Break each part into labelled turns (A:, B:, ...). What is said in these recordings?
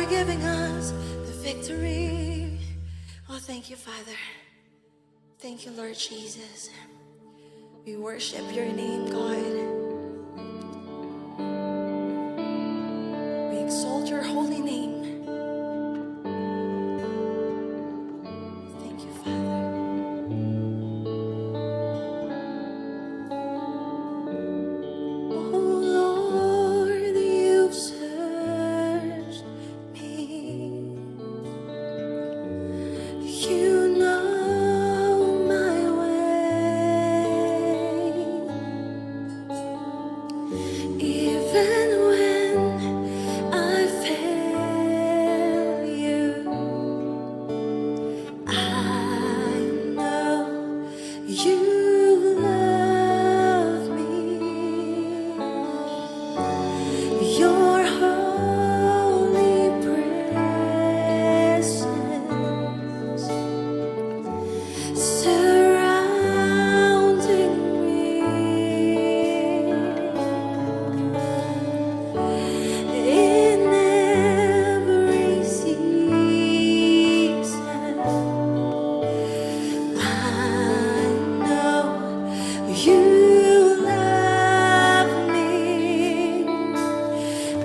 A: giving us the victory. Oh, thank you, Father. Thank you, Lord Jesus. We worship your name, God. We exalt your holy name. Thank you, Father. Oh, Lord, you've searched me. You know my way. Even when I fail you, I know you love me. Your holy presence surrounding me in every season. I know you love me.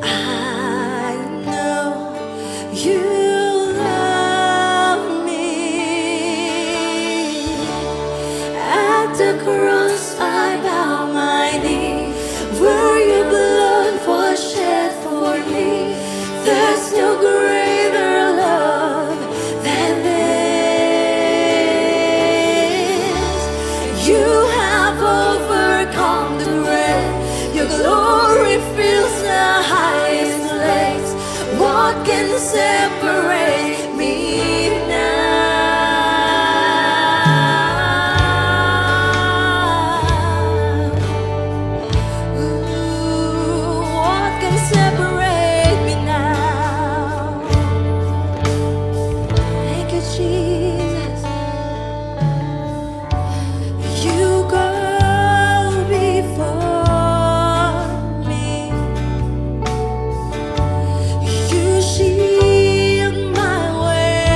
A: I know you love me. At the cross I bow my knee, where your blood was shed for me. There's no greater love than this. You have overcome the grave. Your glory fills the highest place. What can separate me now? Ooh, what can separate me now? Thank you, Jesus. You go before me. You shield my way.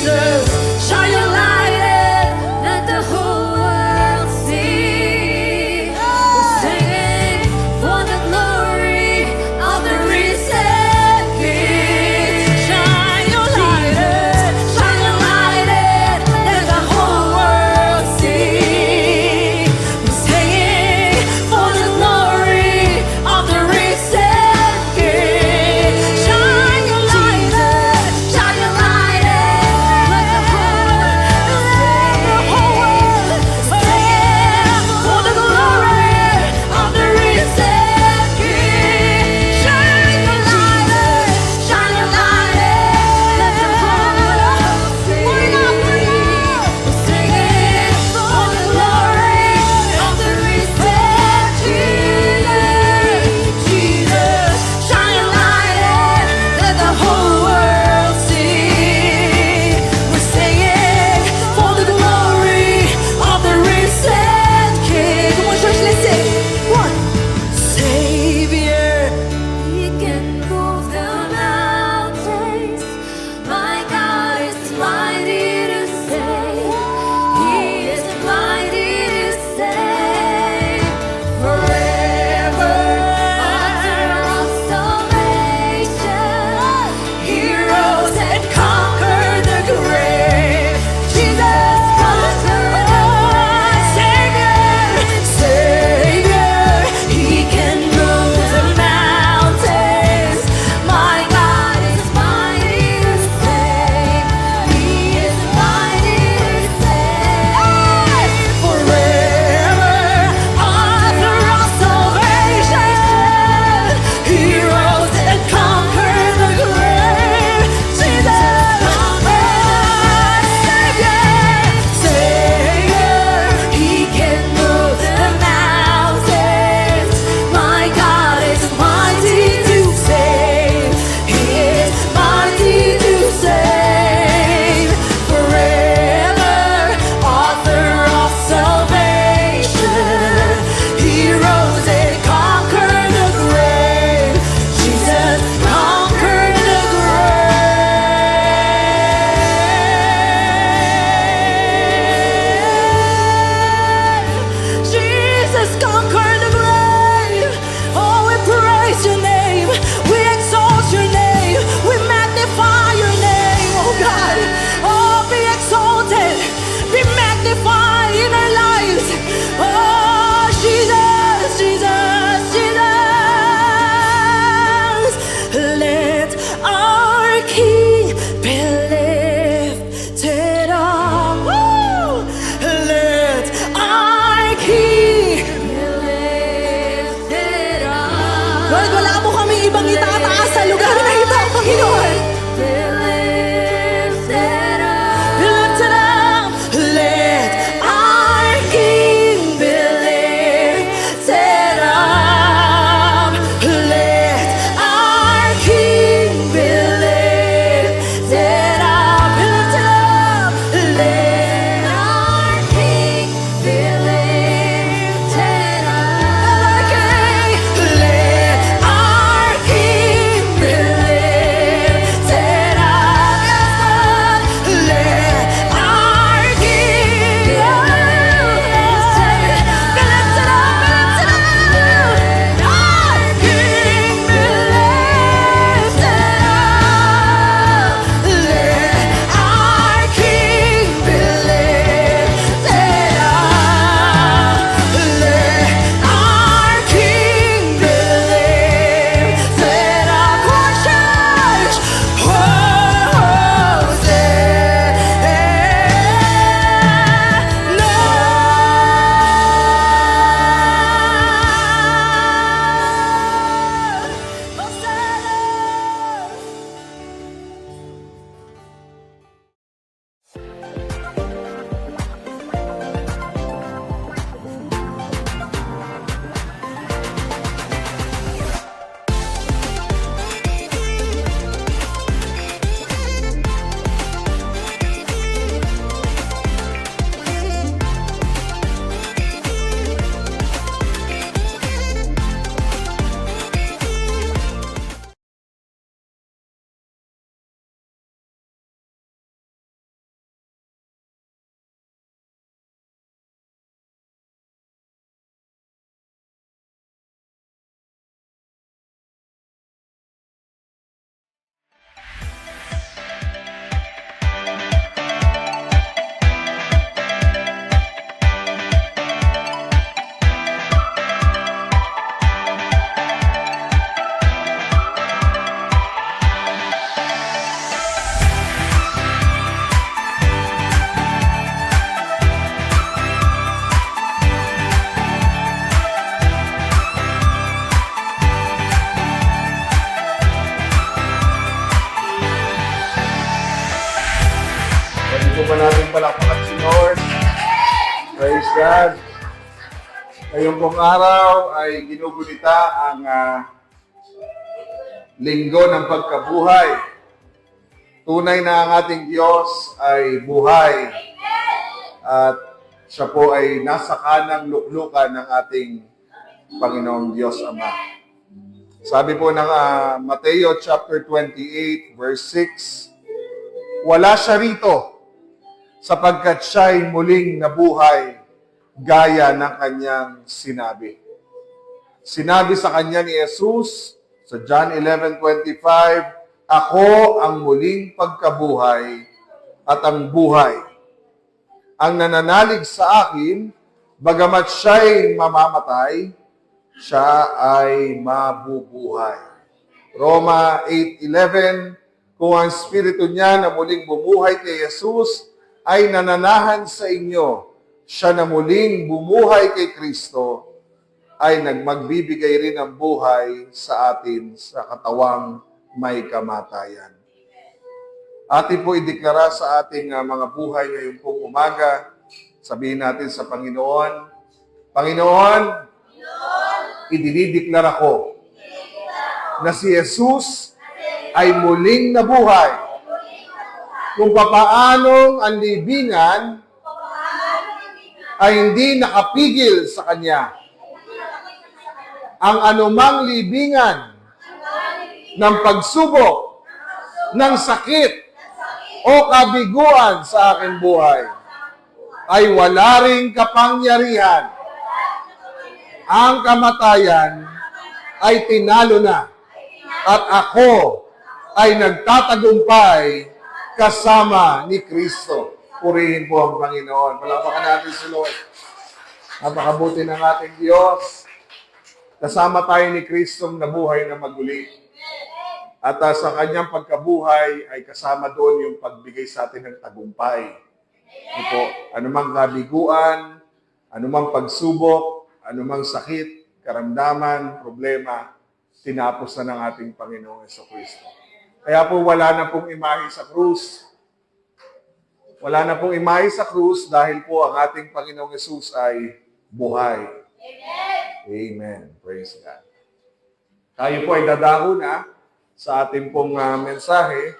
A: Jesus, shine your light and let the whole world see. We're singing for the glory of the risen King. Shine your light and let the whole world see. We're singing for the glory of the risen King. Shine your light and let the whole world sing for the glory of the risen King. Shine your light and let the whole world sing. We're singing for the glory of the risen King. Jesus, shine your light and let the whole world see. We're singing for the glory of the risen King. Come on, church, let's sing. One. Savior, He can move the mountains. My God is mighty to save. He is mighty to save. Forever, author of salvation. He rose and conquered the grave. Jesus, Savior, He can move the mountains. My God is mighty to save. He is mighty to save. Forever, author of salvation. He rose and conquered the grave. Jesus, Savior, He can move the mountains. My God is mighty to save. He is mighty to save. Forever, author of salvation. He rose and conquered the grave. Jesus conquered the grave. Jesus conquered the grave. Oh, we praise your name. We exalt your name. We magnify your name, oh God. Oh, be exalted. Be magnified in our lives. Oh, Jesus, Jesus, Jesus. Let our King be lifted up. Woo! Let our King be lifted up. Lord, wala mo kaming ibang itataas sa lugar na ito, Panginoon. Be lifted up. Be lifted up. Let our King be lifted up. Let our King be lifted up. Be lifted up. Let our King be lifted up. Let our King be lifted
B: natin palakpakan si Lord. Praise God. Ngayong pong araw ay ginugunita ang linggo ng pagkabuhay. Tunay na ang ating Diyos ay buhay at siya po ay nasa kanang luklukan ng ating Panginoong Diyos Ama. Sabi po ng Mateo chapter 28 verse 6, wala siya rito sapagkat siya'y muling nabuhay gaya ng kanyang sinabi. Sinabi sa kanya ni Jesus sa John 11:25, ako ang muling pagkabuhay at ang buhay. Ang nananalig sa akin, bagamat siya'y mamamatay, siya ay mabubuhay. Roma 8:11, kung ang Espiritu niya na muling bumuhay kay Jesus ay nananahan sa inyo, siya na muling bumuhay kay Kristo ay magbibigay rin ng buhay sa atin sa katawang may kamatayan. Atin po ideklara sa ating mga buhay ngayong pong umaga. Sabihin natin sa Panginoon, Panginoon, idinideklara ko na si Jesus ay muling nabuhay. Kung papaanong ang libingan ay hindi nakapigil sa Kanya. Ang anumang libingan ng pagsubok, ng sakit, o kabiguan sa aking buhay ay wala ring kapangyarihan. Ang kamatayan ay tinalo na at ako ay nagtatagumpay kasama ni Kristo. Purihin po ang Panginoon. Palakpakan natin si Lord. Napakabuti ng ating Diyos. Kasama tayo ni Kristong nabuhay na maguli. At sa kanyang pagkabuhay ay kasama doon yung pagbigay sa atin ng tagumpay. Ito, anumang kabiguan, anumang pagsubok, anumang sakit, karamdaman, problema, tinapos na ng ating Panginoong Jesucristo. Kaya po wala na pong imahe sa krus. Wala na pong imahe sa krus dahil po ang ating Panginoong Jesus ay buhay. Amen. Amen. Praise God. Tayo po ay dadako na sa ating pong mensahe.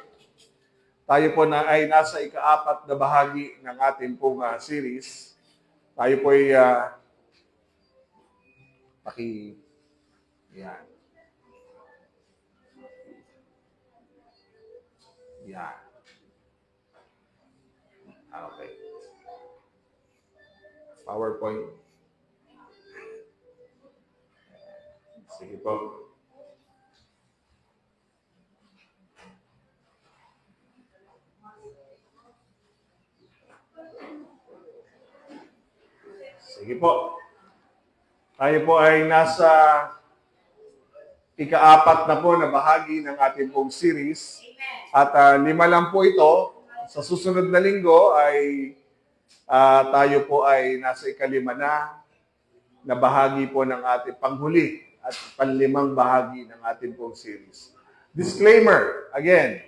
B: Tayo po na ay nasa ika-4 na bahagi ng ating pong series. Tayo po ay yan. Yan. Okay. PowerPoint. Sige po. Sige po. Tayo po ay nasa ika-4 na po na bahagi ng ating pong series. At 5 lang po ito. Sa susunod na linggo ay tayo po ay nasa ika-5 na bahagi po ng ating panghuli at panlimang bahagi ng ating pong series. Disclaimer, again,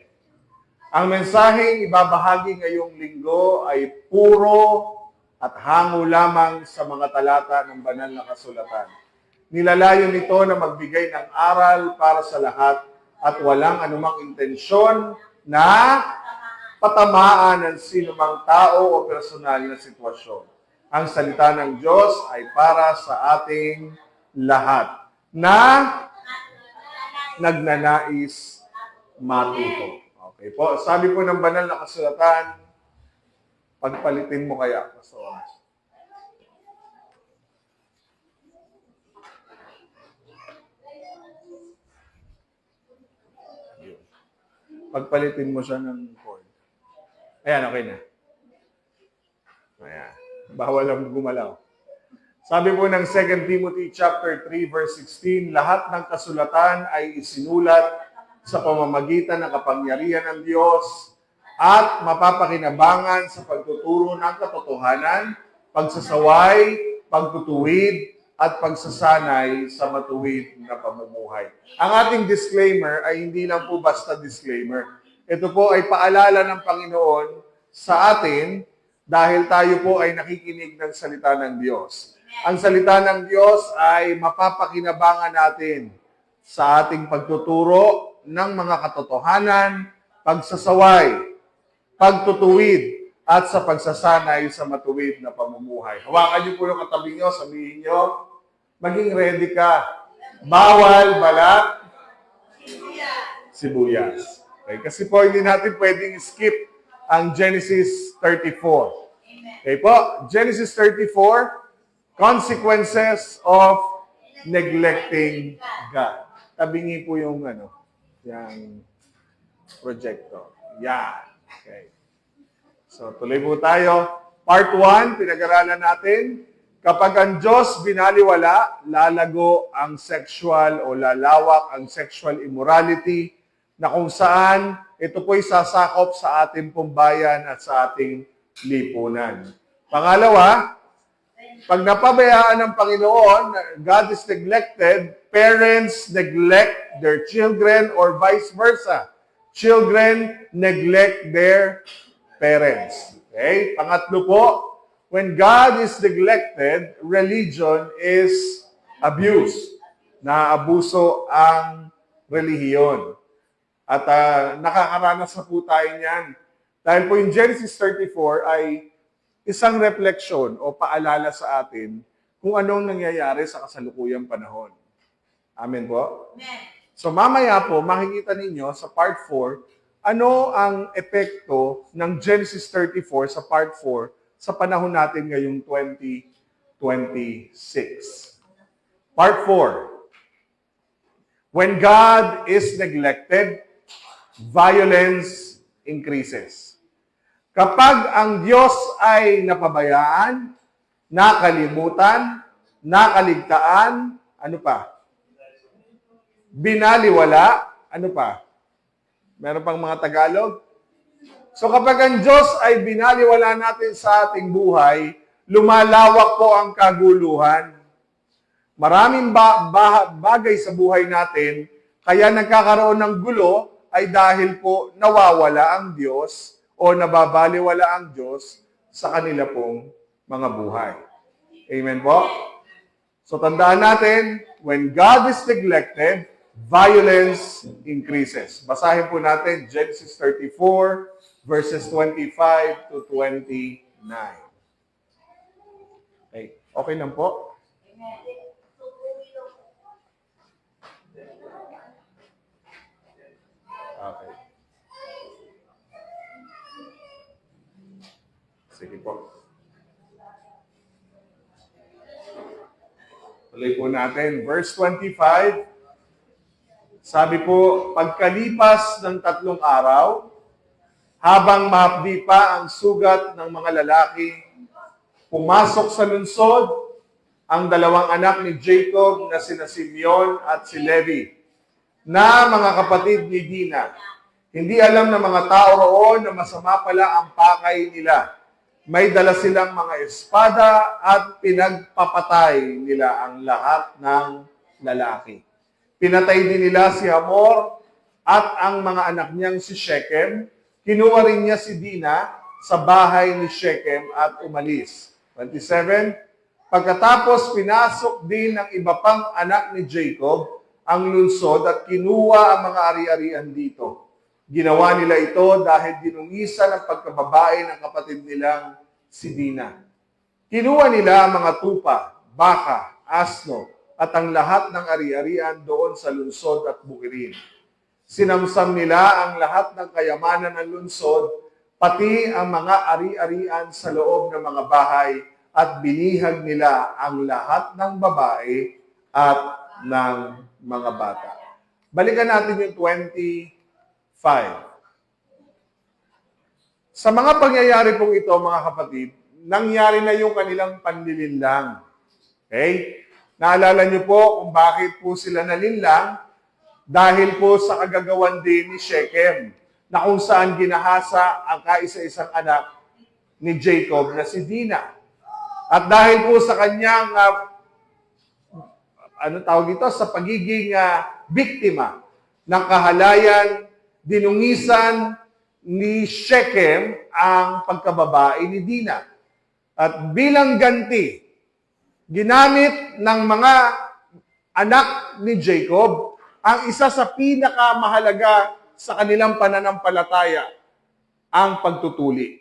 B: ang mensaheng ibabahagi ngayong linggo ay puro at hango lamang sa mga talata ng banal na kasulatan. Nilalayo nito na magbigay ng aral para sa lahat at walang anumang intensyon na patamaan ng sinumang tao o personal na sitwasyon. Ang salita ng Diyos ay para sa ating lahat na nagnanais matuto. Okay po. Sabi po ng banal na kasulatan, pagpalitin mo kaya, Pastor. Pagpalitin mo siya ng cord. Ayan, okay na. Ayan. Bawal lang gumalaw. Sabi po ng 2 Timothy chapter 3 verse 16, lahat ng kasulatan ay isinulat sa pamamagitan ng kapangyarihan ng Diyos at mapapakinabangan sa pagtuturo ng katotohanan, pagsasaway, pagtutuwid, at pagsasanay sa matuwid na pamumuhay. Ang ating disclaimer ay hindi lang po basta disclaimer. Ito po ay paalala ng Panginoon sa atin dahil tayo po ay nakikinig ng salita ng Diyos. Ang salita ng Diyos ay mapapakinabangan natin sa ating pagtuturo ng mga katotohanan, pagsasaway, pagtutuwid, at sa pagsasanay sa matuwid na pamumuhay. Hawakan niyo po yung katabi niyo, sabihin niyo, maging ready ka. Bawal balat, sibuyas. Okay? Kasi po, hindi natin pwedeng skip ang Genesis 34. Okay po? Genesis 34, consequences of neglecting God. Tabingi po yung yung projector. Yan. Okay. So, tuloy po tayo. Part 1, pinag-aralan natin. Kapag ang Diyos binaliwala, lalago ang sexual o lalawak ang sexual immorality na kung saan ito po'y sasakop sa ating pumbayan at sa ating lipunan. Pangalawa, pag napabayaan ng Panginoon, God is neglected, parents neglect their children or vice versa. Children neglect their parents. Okay? Pangatlo po, when God is neglected, religion is abuse. Naabuso ang relihiyon. At nakakaranas na po tayo niyan. Dahil po yung Genesis 34 ay isang refleksyon o paalala sa atin kung anong nangyayari sa kasalukuyang panahon. Amen po? Amen. So mamaya po, makikita ninyo sa part 4, ano ang epekto ng Genesis 34 sa part 4 sa panahon natin ngayong 2026. Part 4. When God is neglected, violence increases. Kapag ang Diyos ay napabayaan, nakalimutan, nakaligtaan, ano pa? Binaliwala, ano pa? Meron pang mga Tagalog? So kapag ang Diyos ay binaliwala natin sa ating buhay, lumalawak po ang kaguluhan. Maraming bagay sa buhay natin, kaya nagkakaroon ng gulo ay dahil po nawawala ang Diyos o nababaliwala ang Diyos sa kanila pong mga buhay. Amen po? So tandaan natin, when God is neglected, violence increases. Basahin po natin Genesis 34, verses 25 to 29. Okay lang po? Okay. Sige po. Tuloy po natin. Verse 25. Sabi po, pagkalipas ng 3 araw, habang mahapdi pa ang sugat ng mga lalaki, pumasok sa lungsod ang 2 anak ni Jacob na sina Simeon at si Levi, na mga kapatid ni Dina. Hindi alam ng mga tao roon na masama pala ang pakay nila. May dala silang mga espada at pinagpapatay nila ang lahat ng lalaki. Pinatay din nila si Hamor at ang mga anak niyang si Shechem. Kinuha rin niya si Dina sa bahay ni Shechem at umalis. 27. Pagkatapos pinasok din ng iba pang anak ni Jacob ang lungsod at kinuha ang mga ari-arian dito. Ginawa nila ito dahil dinungisan ang pagkababae ng kapatid nilang si Dina. Kinuha nila ang mga tupa, baka, asno, at ang lahat ng ari-arian doon sa lungsod at bukirin. Sinamsam nila ang lahat ng kayamanan ng lungsod, pati ang mga ari-arian sa loob ng mga bahay, at binihag nila ang lahat ng babae at ng mga bata. Balikan natin yung 25. Sa mga pangyayari pong ito, mga kapatid, nangyari na yung kanilang panlilinlang. Okay? Naalala niyo po kung bakit po sila nalinlang? Dahil po sa kagagawan din ni Shechem, na kung saan ginahasa ang kaisa-isang anak ni Jacob na si Dina. At dahil po sa kanyang, sa pagiging biktima ng kahalayan, dinungisan, ni Shechem ang pagkababae ni Dina. At bilang ganti, ginamit ng mga anak ni Jacob ang isa sa pinakamahalaga sa kanilang pananampalataya, ang pagtutuli.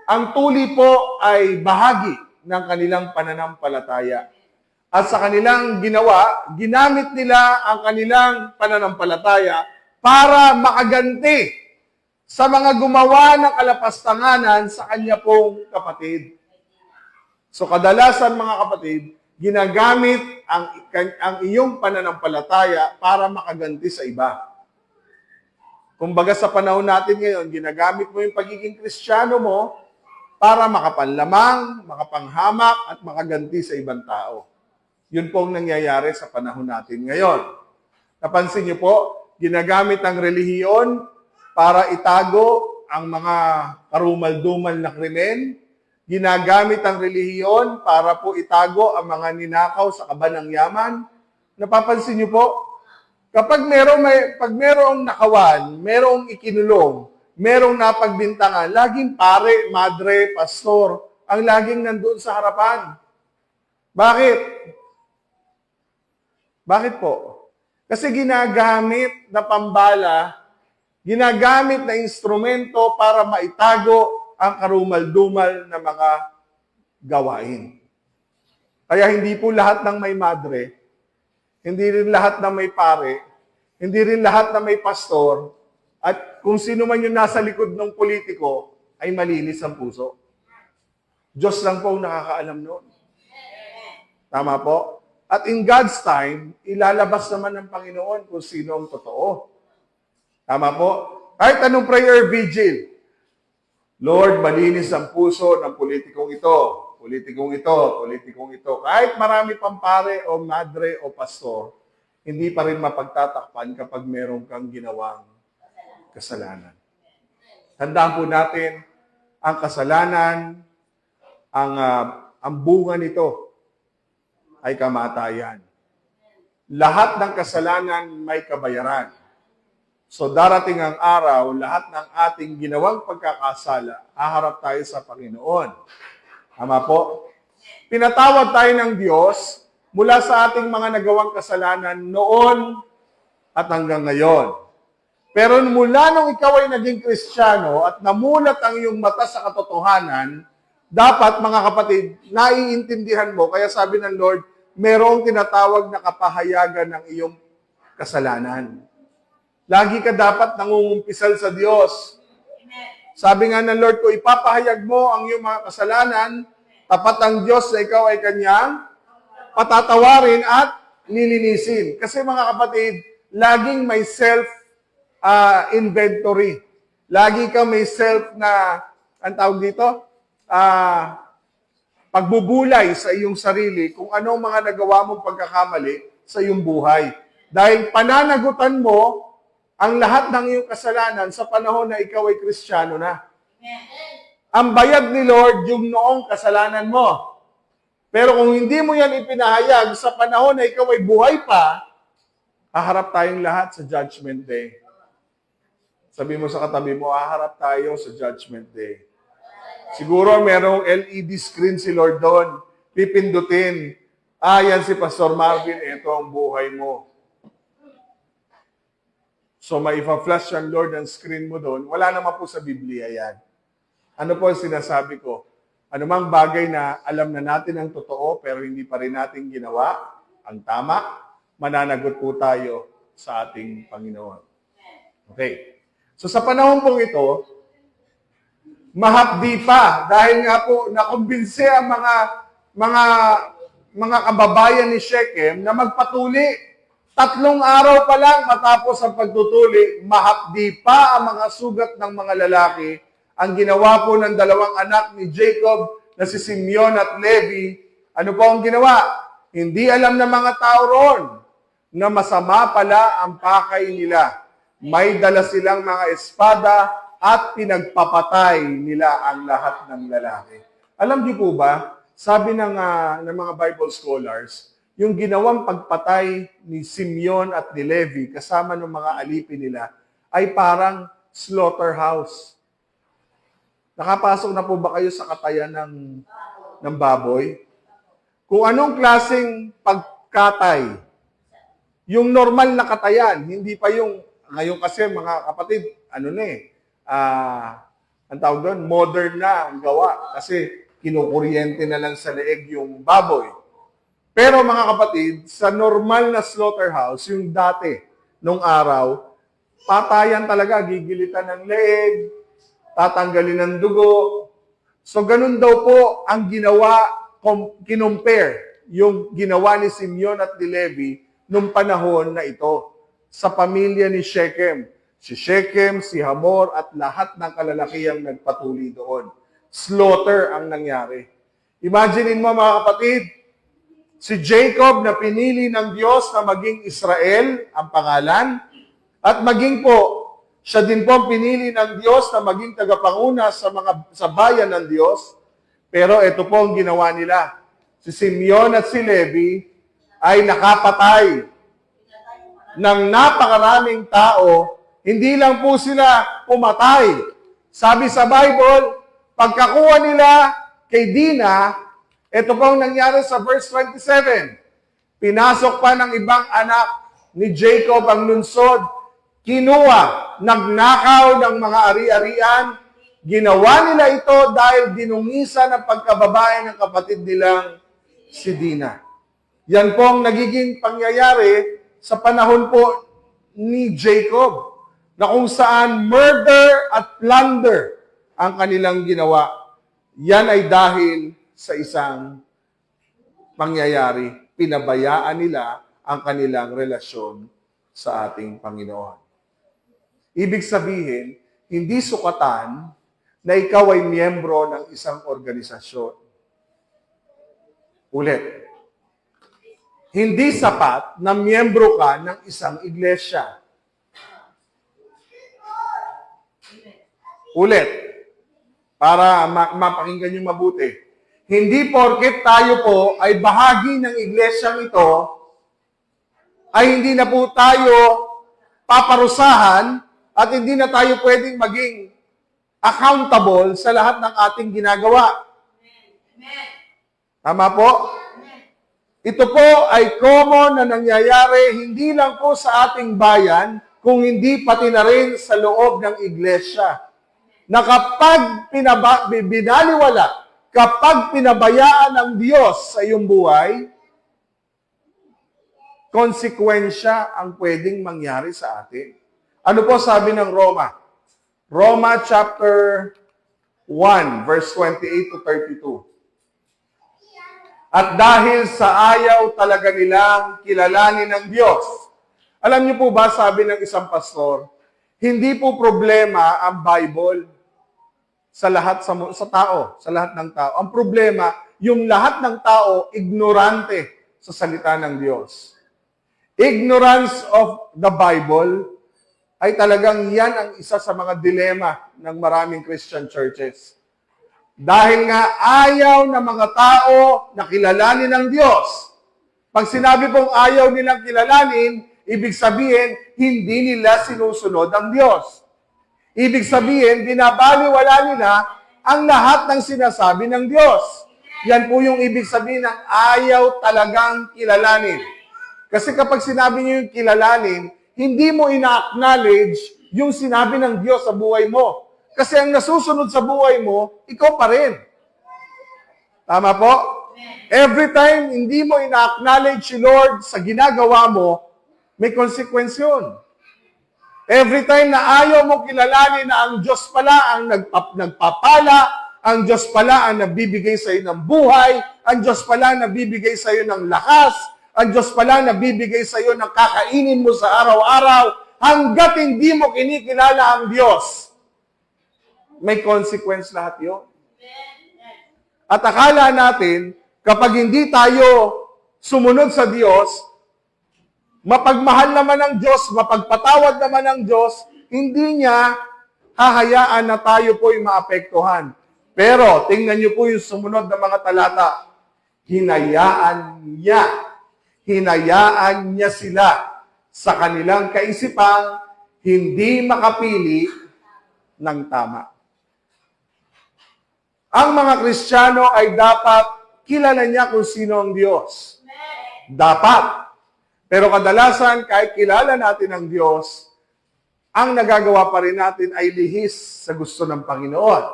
B: Ang tuli po ay bahagi ng kanilang pananampalataya. At sa kanilang ginawa, ginamit nila ang kanilang pananampalataya para makaganti sa mga gumawa ng kalapastanganan sa kanya pong kapatid. So kadalasan mga kapatid, ginagamit ang iyong pananampalataya para makaganti sa iba. Kumbaga sa panahon natin ngayon, ginagamit mo yung pagiging Kristiyano mo para makapanlamang, makapanghamak, at makaganti sa ibang tao. Yun pong nangyayari sa panahon natin ngayon. Napansin niyo po, ginagamit ang relihiyon para itago ang mga karumal-dumal na krimen. Ginagamit ang relihiyon para po itago ang mga ninakaw sa kaban ng yaman. Napapansin niyo po, kapag merong nakawan, merong ikinulong, merong napagbintangan, laging pare, madre, pastor, ang laging nandun sa harapan. Bakit? Bakit po? Kasi ginagamit na pambala, ginagamit na instrumento para maitago ang karumal-dumal na mga gawain. Kaya hindi po lahat ng may madre, hindi rin lahat ng may pare, hindi rin lahat ng may pastor, at kung sino man yung nasa likod ng politiko, ay malinis ang puso. Diyos lang po ang nakakaalam noon. Tama po? At in God's time, ilalabas naman ng Panginoon kung sino ang totoo. Tama po? Kahit anong prayer vigil, Lord, malinis ang puso ng politikong ito, politikong ito, politikong ito. Kahit marami pang pare o madre o pastor, hindi pa rin mapagtatakpan kapag meron kang ginawang kasalanan. Tandaan po natin, ang kasalanan, ang bunga nito ay kamatayan. Lahat ng kasalanan may kabayaran. So darating ang araw, lahat ng ating ginawang pagkakasala, haharap tayo sa Panginoon. Tama po? Pinatawad tayo ng Diyos mula sa ating mga nagawang kasalanan noon at hanggang ngayon. Pero mula nung ikaw ay naging Kristiyano at namulat ang iyong mata sa katotohanan, dapat mga kapatid, naiintindihan mo, kaya sabi ng Lord, merong tinatawag na kapahayagan ng iyong kasalanan. Lagi ka dapat nangungumpisal sa Diyos. Sabi nga ng Lord, kung ipapahayag mo ang iyong mga kasalanan, tapat ang Diyos na ikaw ay kanyang patatawarin at lilinisin. Kasi mga kapatid, laging may self-inventory. Lagi ka may self na, ang tawag dito, pagbubulay sa iyong sarili kung anong mga nagawa mong pagkakamali sa iyong buhay. Dahil pananagutan mo ang lahat ng iyong kasalanan sa panahon na ikaw ay Kristiyano na. Ang bayad ni Lord yung noong kasalanan mo. Pero kung hindi mo yan ipinahayag sa panahon na ikaw ay buhay pa, haharap tayong lahat sa Judgment Day. Sabi mo sa katabi mo, haharap tayo sa Judgment Day. Siguro merong LED screen si Lord doon. Pipindutin. Yan si Pastor Marvin, ito ang buhay mo. So maipa-flash ang Lord ang screen mo doon. Wala naman po sa Biblia yan. Ano po ang sinasabi ko? Anumang bagay na alam na natin ang totoo pero hindi pa rin natin ginawa, ang tama, mananagot po tayo sa ating Panginoon. Okay. So sa panahon pong ito, mahapdi pa dahil nga po nakumbinse ang mga kababayan ni Shechem na magpatuli. 3 araw pa lang matapos ang pagtutuli, mahapdi pa ang mga sugat ng mga lalaki. Ang ginawa po ng 2 anak ni Jacob na si Simeon at Levi, ano po ang ginawa? Hindi alam ng mga tao roon na masama pala ang pakay nila. May dala silang mga espada at pinagpapatay nila ang lahat ng lalaki. Alam niyo po ba, sabi ng mga Bible scholars, yung ginawang pagpatay ni Simeon at ni Levi kasama ng mga alipin nila ay parang slaughterhouse. Nakapasok na po ba kayo sa katayan ng baboy? Kung anong klaseng pagkatay, yung normal na katayan, hindi pa yung, ngayon kasi mga kapatid, ang tawag doon, modern na ang gawa. Kasi kinukuryente na lang sa leeg yung baboy. Pero mga kapatid, sa normal na slaughterhouse, yung dati, nung araw, patayan talaga, gigilitan ng leeg, tatanggalin ng dugo. So ganun daw po ang ginawa, kinumpare yung ginawa ni Simeon at ni Levi nung panahon na ito sa pamilya ni Shechem. Si Shechem, si Hamor at lahat ng kalalakihang nagpatuli doon. Slaughter ang nangyari. Imaginein mo mga kapatid, si Jacob na pinili ng Diyos na maging Israel ang pangalan at maging po siya din po ang pinili ng Diyos na maging tagapanguna sa bayan ng Diyos. Pero ito po ang ginawa nila. Si Simeon at si Levi ay nakapatay ng napakaraming tao. Hindi lang po sila pumatay. Sabi sa Bible, pagkakuha nila kay Dina, ito po ang nangyari sa verse 27. Pinasok pa ng ibang anak ni Jacob ang lunsod, kinuha, nagnakaw ng mga ari-arian, ginawa nila ito dahil dinungisan ang pagkababae ng kapatid nilang si Dina. Yan po ang nagiging pangyayari sa panahon po ni Jacob, na kung saan murder at plunder ang kanilang ginawa. Yan ay dahil sa isang pangyayari. Pinabayaan nila ang kanilang relasyon sa ating Panginoon. Ibig sabihin, hindi sukatan na ikaw ay miyembro ng isang organisasyon. Ulit. Hindi sapat na miyembro ka ng isang iglesia. Ulit. Para mapakinggan nyo mabuti. Hindi porket tayo po ay bahagi ng iglesyang ito, ay hindi na po tayo paparusahan at hindi na tayo pwedeng maging accountable sa lahat ng ating ginagawa. Tama po? Ito po ay common na nangyayari hindi lang po sa ating bayan, kung hindi pati na rin sa loob ng iglesia. Na kapag binaliwala, kapag pinabayaan ng Diyos sa iyong buhay, konsekwensya ang pwedeng mangyari sa atin. Ano po sabi ng Roma? Roma chapter 1, verse 28 to 32. At dahil sa ayaw talaga nilang kilalanin ng Diyos. Alam niyo po ba, sabi ng isang pastor, hindi po problema ang Bible sa lahat sa tao, sa lahat ng tao. Ang problema, yung lahat ng tao ignorante sa salita ng Diyos. Ignorance of the Bible ay talagang yan ang isa sa mga dilema ng maraming Christian churches. Dahil nga ayaw ng mga tao na kilalanin ng Diyos. Pag sinabi pong ayaw nilang kilalanin, ibig sabihin, hindi nila sinusunod ang Diyos. Ibig sabihin, binabaliwala nila ang lahat ng sinasabi ng Diyos. Yan po yung ibig sabihin ng ayaw talagang kilalanin. Kasi kapag sinabi niyo yung kilalanin, hindi mo ina-acknowledge yung sinabi ng Diyos sa buhay mo. Kasi ang nasusunod sa buhay mo, ikaw pa rin. Tama po? Every time hindi mo ina-acknowledge si Lord sa ginagawa mo, may consequence yun. Every time na ayaw mo kilalanin na ang Diyos pala ang nagpapala, ang Diyos pala ang nabibigay sa iyo ng buhay, ang Diyos pala ang nabibigay sa iyo ng lakas, ang Diyos pala ang nabibigay sa iyo ng kakainin mo sa araw-araw, hanggat hindi mo kinikilala ang Diyos. May consequence lahat yun. At akala natin, kapag hindi tayo sumunod sa Diyos, mapagmahal naman ng Diyos, mapagpatawad naman ng Diyos, hindi niya hahayaan na tayo po'y maapektuhan. Pero, tingnan niyo po yung sumunod na mga talata. Hinayaan niya sila sa kanilang kaisipang hindi makapili ng tama. Ang mga Kristiyano ay dapat kilala niya kung sino ang Diyos. Dapat. Pero kadalasan, kahit kilala natin ang Diyos, ang nagagawa pa rin natin ay lihis sa gusto ng Panginoon.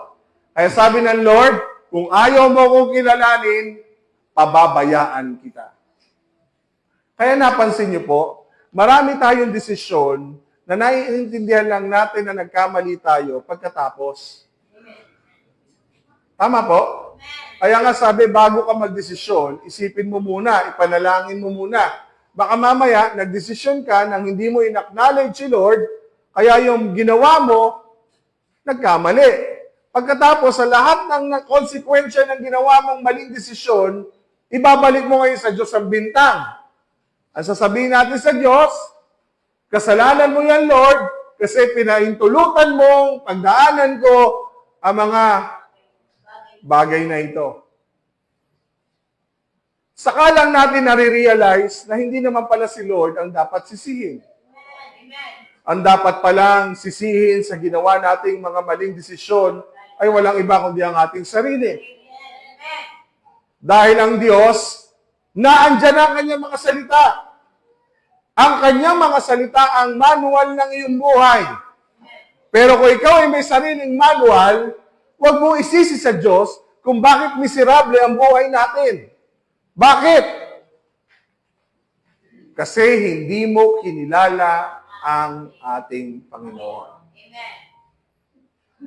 B: Kaya sabi ng Lord, kung ayaw mo kong kilalanin, pababayaan kita. Kaya napansin niyo po, marami tayong desisyon na naiintindihan lang natin na nagkamali tayo pagkatapos. Tama po? Kaya nga sabi, bago ka magdesisyon, isipin mo muna, ipanalangin mo muna. Baka mamaya, nagdesisyon ka nang hindi mo in-acknowledge si Lord, kaya yung ginawa mo, nagkamali. Pagkatapos, sa lahat ng konsekwensya ng ginawa mong maling desisyon, ibabalik mo ngayon sa Diyos ang bintang. Ang sasabihin natin sa Diyos, kasalanan mo yan, Lord, kasi pinahintulutan mong pagdaanan ko ang mga bagay na ito. Saka lang natin nare-realize na hindi naman pala si Lord ang dapat sisihin. Ang dapat palang sisihin sa ginawa nating mga maling desisyon ay walang iba kundi ang ating sarili. Dahil ang Diyos, naandyan ang kanyang mga salita. Ang kanyang mga salita ang manual ng iyong buhay. Pero kung ikaw ay may sariling manual, huwag mong isisi sa Diyos kung bakit miserable ang buhay natin. Bakit? Kasi hindi mo kinilala ang ating Panginoon.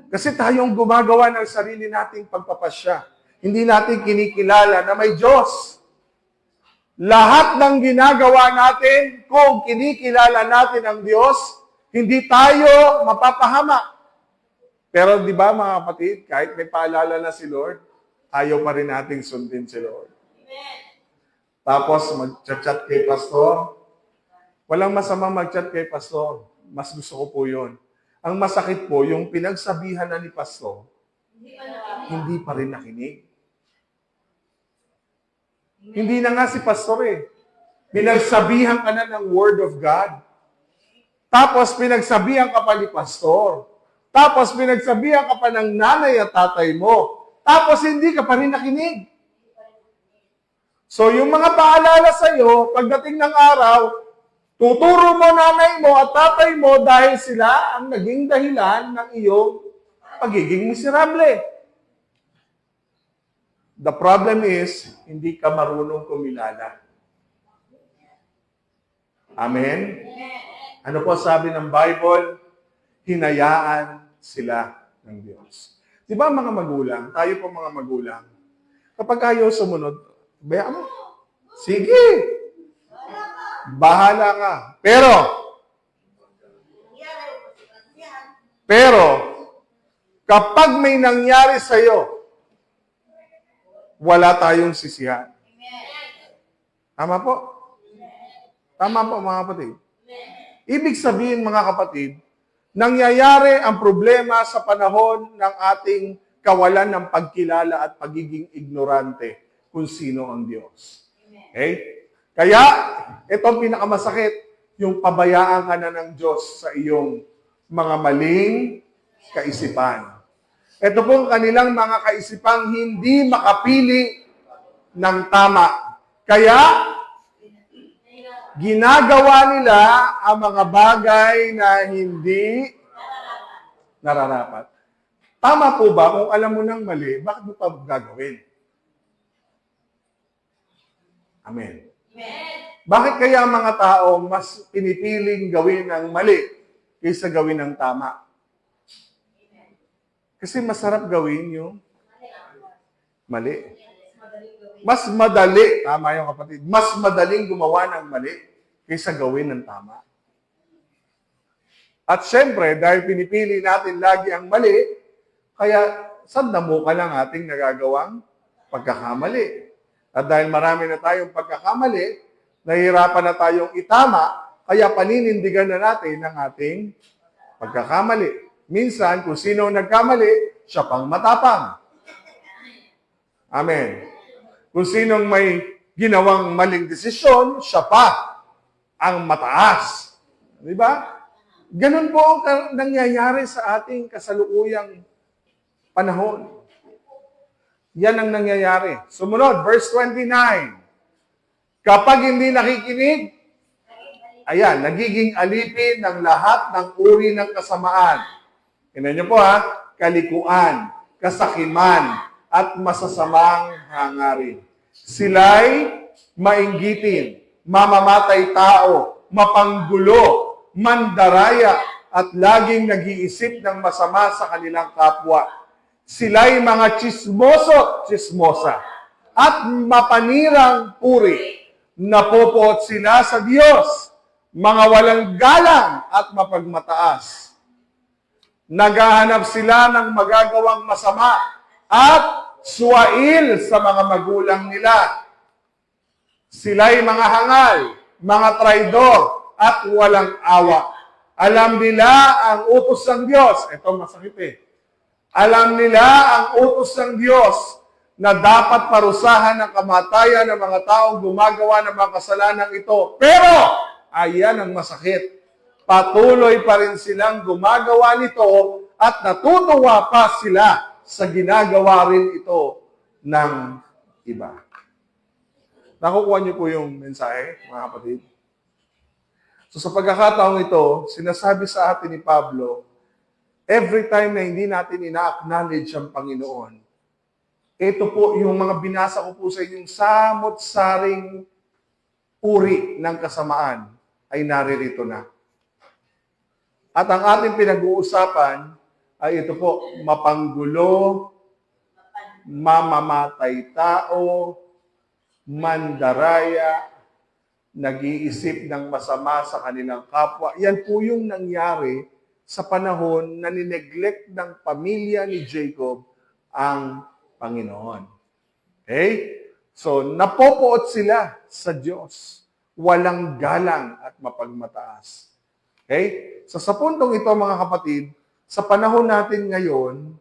B: Kasi tayong gumagawa ng sarili nating pagpapasya. Hindi natin kinikilala na may Diyos. Lahat ng ginagawa natin, kung kinikilala natin ang Diyos, hindi tayo mapapahama. Pero di ba mga kapatid, kahit may paalala na si Lord, ayaw pa rin nating sundin si Lord. Tapos mag-chat kay pastor. Walang masamang mag-chat kay pastor. Mas gusto ko po yun. Ang masakit po, yung pinagsabihan na ni pastor, hindi pa rin nakinig. Hindi na nga si pastor eh. Pinagsabihan ka na ng Word of God. Tapos pinagsabihan ka pa ni pastor. Tapos pinagsabihan ka pa ng nanay at tatay mo. Tapos hindi ka pa rin nakinig. So yung mga paalala sa iyo, pagdating ng araw, tuturo mo nanay mo at tatay mo dahil sila ang naging dahilan ng iyong pagiging miserable. The problem is, hindi ka marunong kumilala. Amen? Ano po sabi ng Bible? Hinayaan sila ng Diyos. Di ba mga magulang, tayo po mga magulang, kapag ayaw sumunod, bayaan mo. Sige. Bahala ka. Pero, kapag may nangyari sa'yo, wala tayong sisihan. Tama po? Tama po mga kapatid. Ibig sabihin mga kapatid, nangyayari ang problema sa panahon ng ating kawalan ng pagkilala at pagiging ignorante kung sino ang Diyos. Okay? Kaya, ito ang pinakamasakit, yung pabayaan ka na ng Diyos sa iyong mga maling kaisipan. Ito pong kanilang mga kaisipang hindi makapili ng tama. Kaya, ginagawa nila ang mga bagay na hindi nararapat. Tama po ba kung alam mo ng mali, bakit mo pa gagawin? Amen. Bakit kaya ang mga tao mas pinipiling gawin ang mali kaysa gawin ang tama? Kasi masarap gawin yung mali. Mas madali, tama yung kapatid, mas madaling gumawa ng mali kaysa gawin ng tama. At syempre, dahil pinipili natin lagi ang mali, kaya sandamukan lang ating nagagawang pagkakamali. At dahil marami na tayong pagkakamali, nahihirapan na tayong itama, kaya paninindigan na natin ang ating pagkakamali. Minsan, kung sino nagkamali, siya pang matapang. Amen. Kung sinong may ginawang maling desisyon, siya pa ang mataas. Di ba? Ganun po ang nangyayari sa ating kasalukuyang panahon. Yan ang nangyayari. Sumunod, verse 29. Kapag hindi nakikinig, ayan, nagiging alipin ng lahat ng uri ng kasamaan. Tingnan niyo po ha, kalikuan, kasakiman, at masasamang hangarin. Sila'y mainggitin, mamamatay tao, mapanggulo, mandaraya, at laging nag-iisip ng masama sa kanilang kapwa. Sila'y mga chismoso, chismosa, at mapanirang puri. Napopoot sila sa Diyos, mga walang galang at mapagmataas. Naghahanap sila ng magagawang masama at suwail sa mga magulang nila. Sila'y mga hangal, mga traidor, at walang awa. Alam nila ang utos ng Diyos. Ito masakit eh. Alam nila ang utos ng Diyos na dapat parusahan ng kamatayan ng mga taong gumagawa ng mga kasalanan ito. Pero, ayan ang masakit. Patuloy pa rin silang gumagawa nito at natutuwa pa sila sa ginagawa rin ito ng iba. Nakukuha niyo po yung mensahe, mga kapatid? So sa pagkakataong ito, sinasabi sa atin ni Pablo, every time na hindi natin ina-acknowledge ang Panginoon, ito po yung mga binasa ko po sa inyong samot-saring uri ng kasamaan ay naririto na. At ang ating pinag-uusapan ay ito po, mapanggulo, mamamatay tao, mandaraya, nag-iisip ng masama sa kanilang kapwa. Yan po yung nangyari sa panahon na nineglect ng pamilya ni Jacob ang Panginoon. Okay? So, napopoot sila sa Diyos. Walang galang at mapagmataas. Okay? So, sa puntong ito, mga kapatid, sa panahon natin ngayon,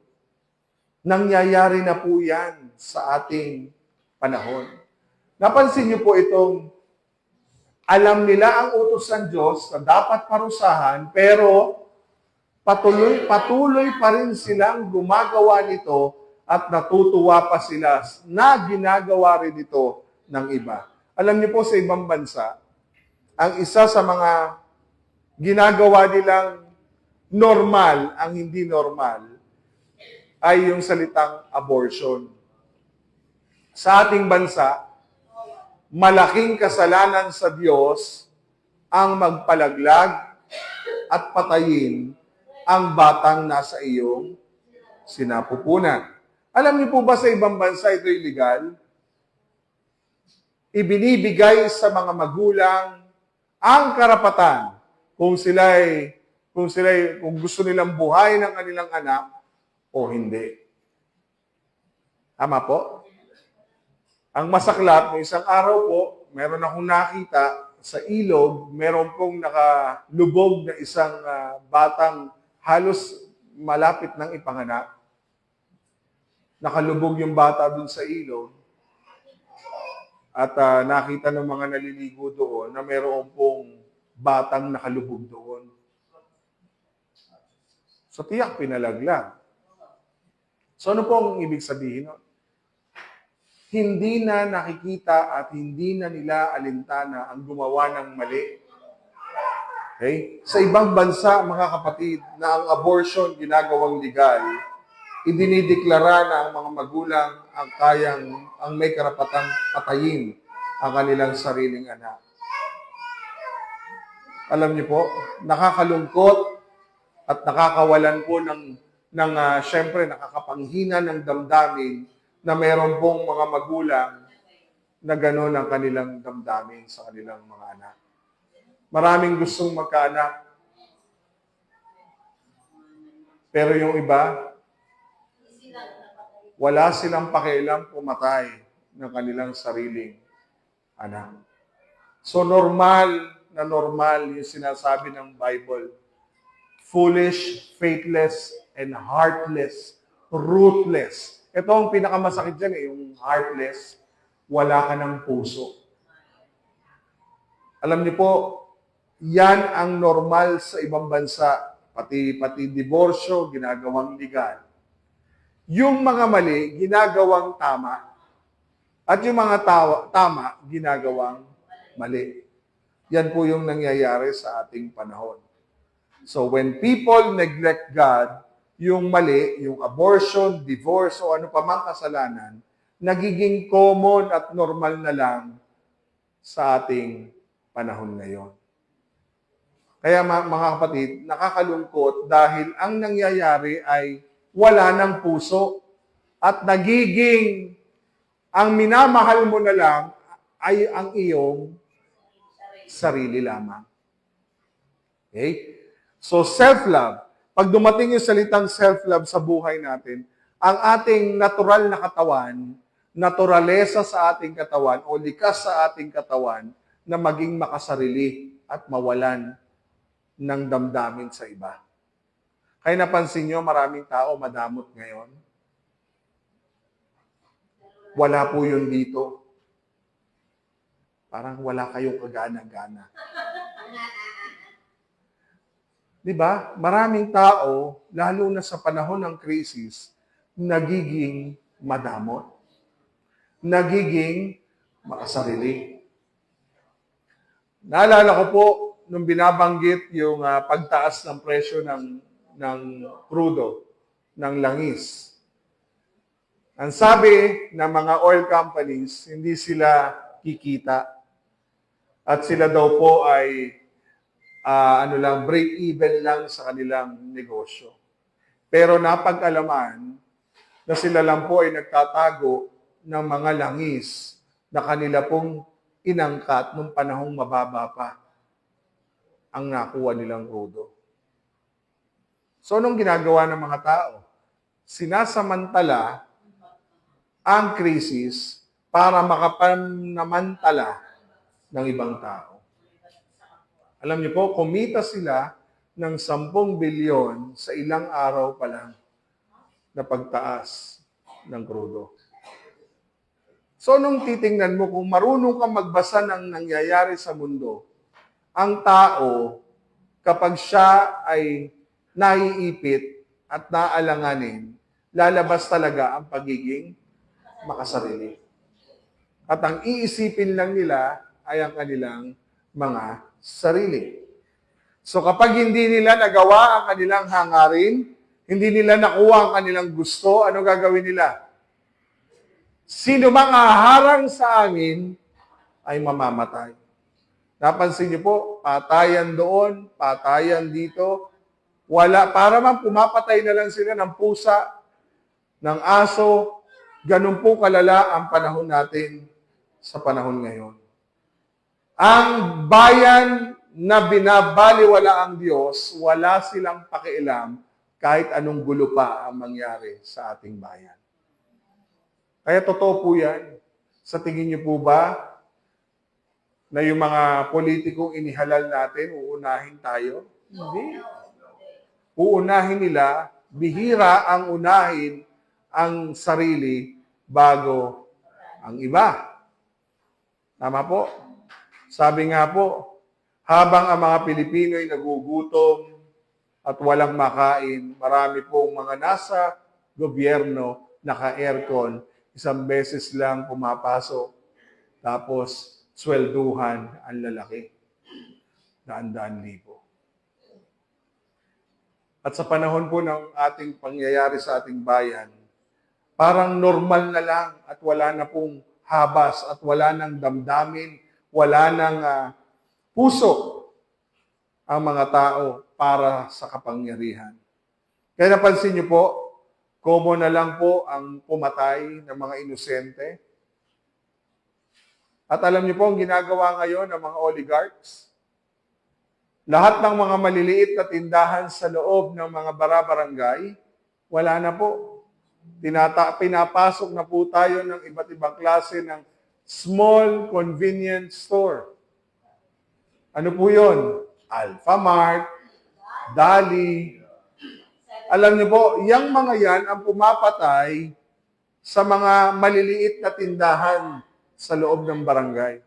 B: nangyayari na po yan sa ating panahon. Napansin niyo po itong alam nila ang utos ng Diyos na dapat parusahan, pero patuloy pa rin silang gumagawa nito at natutuwa pa sila na ginagawa rin ito ng iba. Alam niyo po sa ibang bansa, ang isa sa mga ginagawa nilang normal ang hindi normal ay yung salitang abortion. Sa ating bansa, malaking kasalanan sa Diyos ang magpalaglag at patayin ang batang nasa iyong sinapupunan. Alam niyo po ba sa ibang bansa ito illegal? Ibinibigay sa mga magulang ang karapatan kung gusto nilang buhayin ang kanilang anak o hindi. Tama po? Ang masaklap, ng isang araw po, meron akong nakita sa ilog, meron pong nakalubog na isang batang halos malapit ng ipanganak. Nakalubog yung bata dun sa ilog. At nakita ng mga naliligo doon na meron pong batang nakalubog doon. So tiyak pinalaglag. So ano pong ibig sabihin nun? Hindi na nakikita at hindi na nila alintana ang gumawa ng mali. Okay? Sa ibang bansa, mga kapatid, na ang abortion ginagawang legal, idinideklara na ang mga magulang ang may karapatang patayin ang kanilang sariling anak. Alam niyo po, nakakalungkot at nakakawalan po syempre nakakapanghina ng damdamin na mayroon pong mga magulang na gano'n ang kanilang damdamin sa kanilang mga anak. Maraming gustong magkaanak. Pero yung iba, wala silang pakialam pumatay ng kanilang sariling anak. So normal yung sinasabi ng Bible. Foolish, faithless, and heartless, ruthless. Ito ang pinakamasakit dyan yung heartless, wala ka ng puso. Alam niyo po, Yan ang normal sa ibang bansa. Pati diborsyo, ginagawang legal. Yung mga mali, ginagawang tama. At yung mga tama, ginagawang mali. Yan po yung nangyayari sa ating panahon. So when people neglect God, yung mali, yung abortion, divorce, o ano pa mang kasalanan, nagiging common at normal na lang sa ating panahon ngayon. Kaya mga kapatid, nakakalungkot dahil ang nangyayari ay wala ng puso at nagiging ang minamahal mo na lang ay ang iyong sarili lamang. Okay? So self-love, pag dumating yung salitang self-love sa buhay natin, ang ating natural na katawan, naturalesa sa ating katawan o likas sa ating katawan na maging makasarili at mawalan ng damdamin sa iba. Kaya napansin nyo, maraming tao madamot ngayon. Wala po yun dito. Parang wala kayong kagana-gana. Diba? Maraming tao, lalo na sa panahon ng krisis, nagiging madamot. Nagiging makasarili. Naalala ko po, nung binabanggit yung pagtaas ng presyo ng crudo, ng langis. Ang sabi ng mga oil companies, hindi sila kikita. At sila daw po ay break even lang sa kanilang negosyo. Pero napag-alaman na sila lang po ay nagtatago ng mga langis na kanila pong inangkat nung panahong mababa pa ang nakuha nilang crudo. So, anong ginagawa ng mga tao? Sinasamantala ang krisis para makapanamantala ng ibang tao. Alam niyo po, kumita sila ng 10 bilyon sa ilang araw pa lang na pagtaas ng crudo. So, nung titingnan mo, kung marunong kang magbasa ng nangyayari sa mundo, ang tao, kapag siya ay naiipit at naalanganin, lalabas talaga ang pagiging makasarili. At ang iisipin lang nila ay ang kanilang mga sarili. So kapag hindi nila nagawa ang kanilang hangarin, hindi nila nakuha ang kanilang gusto, ano gagawin nila? Sino mang haharang sa amin ay mamamatay. Napansin niyo po, patayan doon, patayan dito. Wala, para man pumapatay na lang sila ng pusa, ng aso. Ganun po kalala ang panahon natin sa panahon ngayon. Ang bayan na binabaliwala ang Diyos, wala silang pakialam kahit anong gulo pa ang mangyari sa ating bayan. Kaya totoo po yan. Sa tingin niyo po ba na yung mga politikong inihalal natin, uunahin tayo? Hindi. Uunahin nila, bihira ang unahin ang sarili bago ang iba. Tama po? Sabi nga po, habang ang mga Pilipino ay nagugutom at walang makain, marami pong mga nasa gobyerno naka-aircon, isang beses lang pumapasok, tapos swelduhan ang lalaki. Daan-daan libo. At sa panahon po ng ating pangyayari sa ating bayan, parang normal na lang at wala na pong habas at wala nang damdamin, wala nang puso ang mga tao para sa kapangyarihan. Kaya napansin niyo po, common na lang po ang pumatay ng mga inosente. At alam niyo po, ang ginagawa ngayon ng mga oligarchs, lahat ng mga maliliit na tindahan sa loob ng mga barabarangay, wala na po. Pinapasok na po tayo ng iba't ibang klase ng small convenience store. Ano po yun? Alphamart, Dali. Alam niyo po, yung mga yan ang pumapatay sa mga maliliit na tindahan sa loob ng barangay.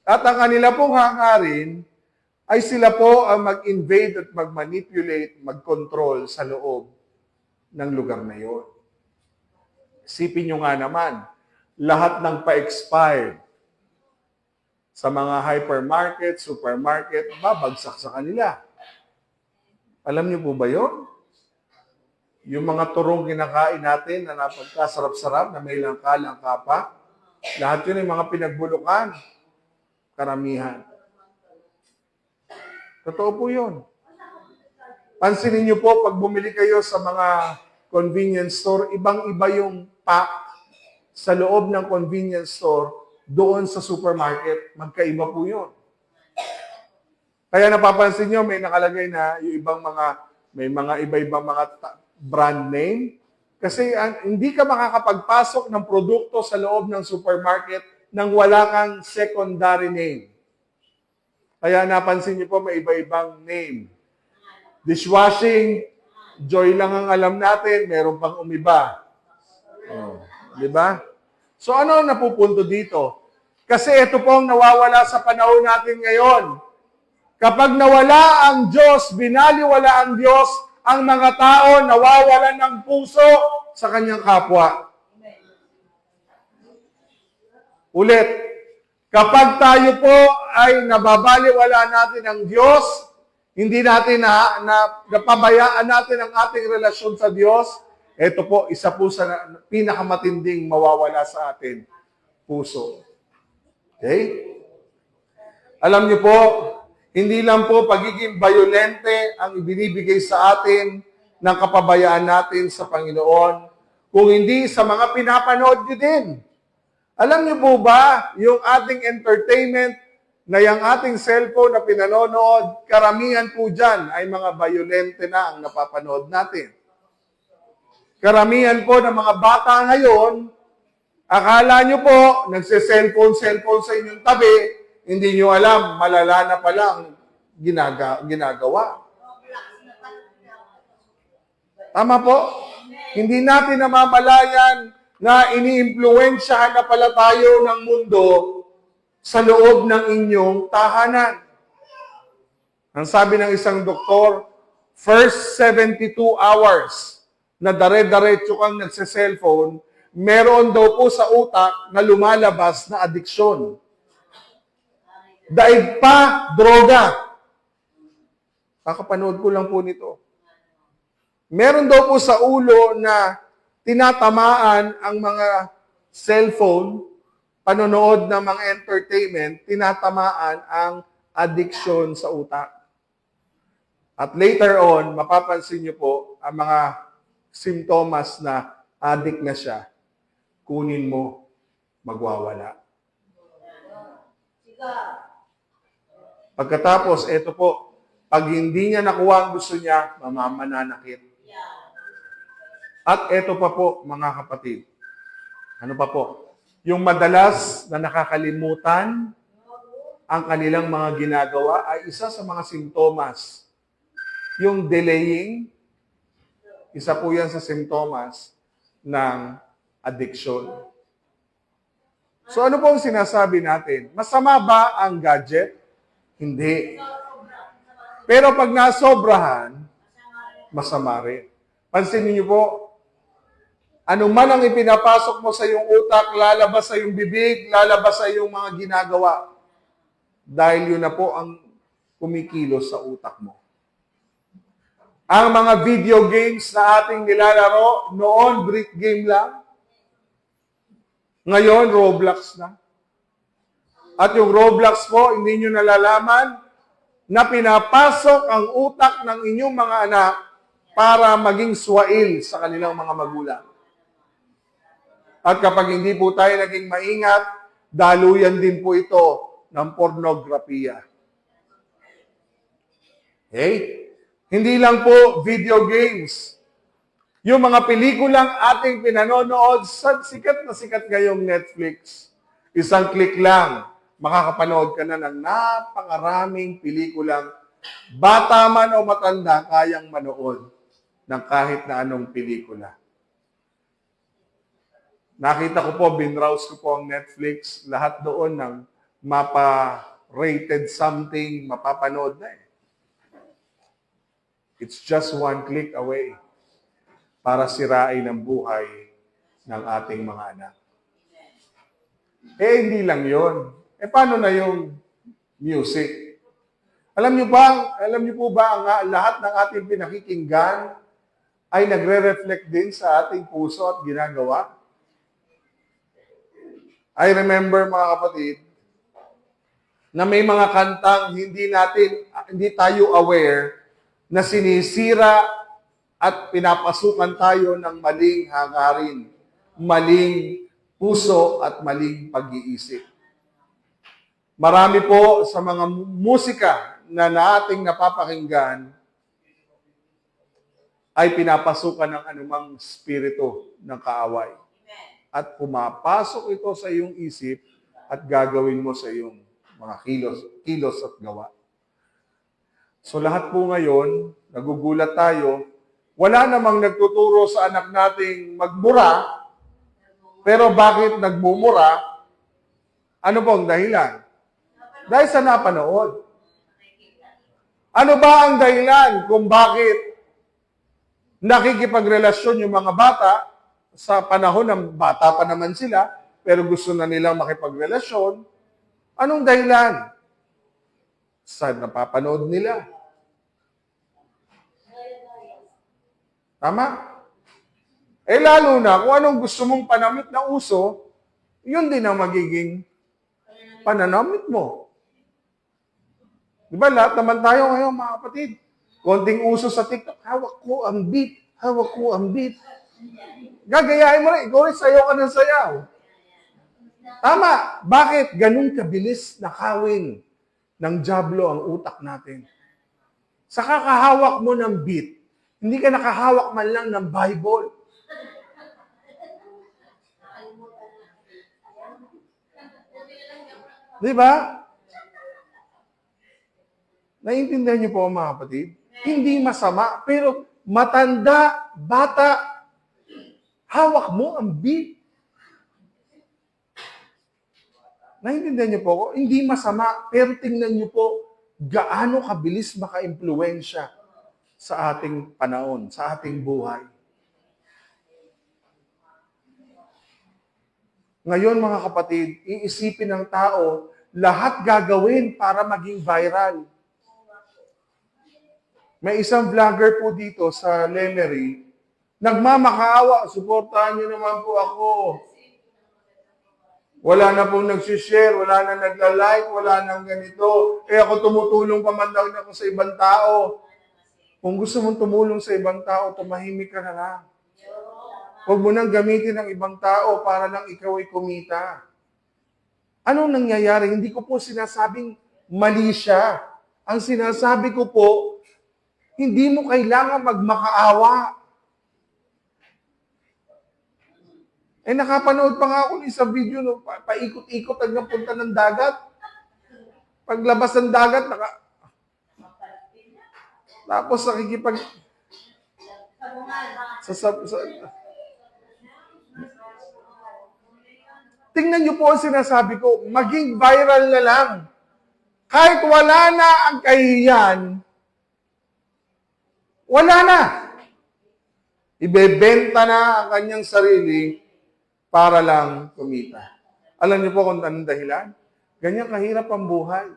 B: At ang kanila pong hangarin ay sila po ang mag-invade at mag-manipulate, mag-control sa loob ng lugar na yon. Isipin nyo nga naman, lahat ng pa-expired sa mga hypermarket, supermarket, babagsak sa kanila. Alam niyo po ba yun? Yung mga turong kinakain natin na napagkasarap-sarap, na may langka-langka pa, lahat yun ay mga pinagbulukan. Karamihan. Totoo po yun. Pansinin niyo po, pag bumili kayo sa mga convenience store, ibang-iba yung pack sa loob ng convenience store doon sa supermarket. Magkaiba po yun. Kaya napapansin niyo, may nakalagay na yung ibang may mga iba-ibang mga brand name. Kasi hindi ka makakapagpasok ng produkto sa loob ng supermarket nang wala kang secondary name. Kaya napansin niyo po, may iba-ibang name. Dishwashing, Joy lang ang alam natin, meron pang umiba. Oh, di ba? So ano ang napupunto dito? Kasi ito pong nawawala sa panahon natin ngayon. Kapag nawala ang Diyos, binaliwala ang Diyos, ang mga tao nawawalan ng puso sa kanyang kapwa. Ulit, kapag tayo po ay nababaliwala natin ang Diyos, hindi natin napabayaan natin ang ating relasyon sa Diyos, ito po, isa po sa pinakamatinding mawawala sa atin, puso. Okay? Alam niyo po, hindi lang po pagiging bayolente ang ibinibigay sa atin ng kapabayaan natin sa Panginoon, kung hindi sa mga pinapanood niyo din. Alam niyo po ba, yung ating entertainment na yung ating cellphone na pinanonood, karamihan po dyan ay mga bayolente na ang napapanood natin. Karamihan po ng mga bata ngayon, akala nyo po, nagse-cellphone sa inyong tabi, hindi nyo alam, malala na pala ang ginagawa. Tama po? Hindi natin namamalayan na iniimpluwensyahan na pala tayo ng mundo sa loob ng inyong tahanan. Ang sabi ng isang doktor, first 72 hours na dare-daretso kang nagse-cellphone, meron daw po sa utak na lumalabas na adiksyon. Daig pa, droga. Kakapanood ko lang po nito. Meron daw po sa ulo na tinatamaan ang mga cellphone, panonood ng mga entertainment, tinatamaan ang addiction sa utak. At later on, mapapansin niyo po ang mga simptomas na addict na siya. Kunin mo, magwawala. Pagkatapos, ito po, pag hindi niya nakuha ang gusto niya, mamamananakit. At ito pa po, mga kapatid. Ano pa po? Yung madalas na nakakalimutan ang kanilang mga ginagawa ay isa sa mga simptomas. Yung delaying, isa po yan sa simptomas ng addiction. So ano pong sinasabi natin? Masama ba ang gadget? Hindi. Pero pag nasobrahan, masama rin. Pansinin niyo po, ano man ang ipinapasok mo sa iyong utak, lalabas sa iyong bibig, lalabas sa iyong mga ginagawa. Dahil yun na po ang kumikilos sa utak mo. Ang mga video games na ating nilalaro, noon brick game lang. Ngayon, Roblox na. At yung Roblox po, hindi nyo nalalaman na pinapasok ang utak ng inyong mga anak para maging swail sa kanilang mga magulang. At kapag hindi po tayo naging maingat, daluyan din po ito ng pornografiya. Okay? Hindi lang po video games. Yung mga pelikulang ating pinanonood sa sikat na sikat ngayong Netflix, isang click lang, makakapanood ka na ng napakaraming pelikulang bata man o matanda kayang manood ng kahit na anong pelikula. Nakita ko po, binrowse ko po ang Netflix, lahat doon ng mapa-rated something, mapapanood na eh. It's just one click away para sirain ang buhay ng ating mga anak. Hindi lang yon. Paano na yung music? Alam niyo po ba ang lahat ng ating pinakikinggan ay nagre-reflect din sa ating puso at ginagawa? I remember, mga kapatid, na may mga kantang hindi tayo aware na sinisira at pinapasukan tayo ng maling hangarin, maling puso at maling pag-iisip. Marami po sa mga musika na ating napapakinggan ay pinapasukan ng anumang spirito ng kaaway. At pumapasok ito sa iyong isip at gagawin mo sa iyong mga kilos at gawa. So lahat po ngayon, nagugulat tayo, wala namang nagtuturo sa anak nating magmura, pero bakit nagmumura? Ano pong dahilan? Dahil sa napanood. Ano ba ang dahilan kung bakit nakikipagrelasyon yung mga bata sa panahon ng bata pa naman sila, pero gusto na nilang makipagrelasyon? Anong dahilan? Sa napapanood nila. Tama? Lalo na, kung anong gusto mong panamit na uso, yun din ang magiging pananamit mo. Diba, lahat naman tayo ngayon, mga kapatid. Konting uso sa TikTok, hawak ko ang beat. Gagayain mo rin, ikaw rin sayaw ka ng sayaw. Tama. Bakit? Ganun kabilis nakawin ng dyablo ang utak natin. Sa kakahawak mo ng beat, hindi ka nakahawak man lang ng Bible. Di ba? Naiintindihan niyo po, mga kapatid? Hindi masama, pero matanda, bata, hawak mo ang beat. Naiintindihan niyo po ako? Hindi masama, pero tingnan niyo po gaano kabilis maka-impluwensya sa ating panahon, sa ating buhay. Ngayon, mga kapatid, iisipin ng tao, lahat gagawin para maging viral. May isang vlogger po dito sa Lemery, nagmamakaawa, suportahan niyo naman po ako. Wala na pong nagsishare, wala na nagla-like, wala nang ganito. Ako tumutulong pa man lang ako sa ibang tao. Kung gusto mong tumulong sa ibang tao, tumahimik ka na lang. Huwag mo nang gamitin ng ibang tao para lang ikaw ay kumita. Anong nangyayari? Hindi ko po sinasabing mali siya. Ang sinasabi ko po, hindi mo kailangan magmakaawa. Nakapanood pa nga ako ng isang video, no, paikot-ikot hanggang punta ng dagat. Paglabas ng dagat, tapos nakikipag... Tingnan niyo po ang sinasabi ko, maging viral na lang. Kahit wala na ang kahihiyan, wala na. Ibebenta na ang kanyang sarili para lang kumita. Alam niyo po kung anong dahilan? Ganyan kahirap ang buhay.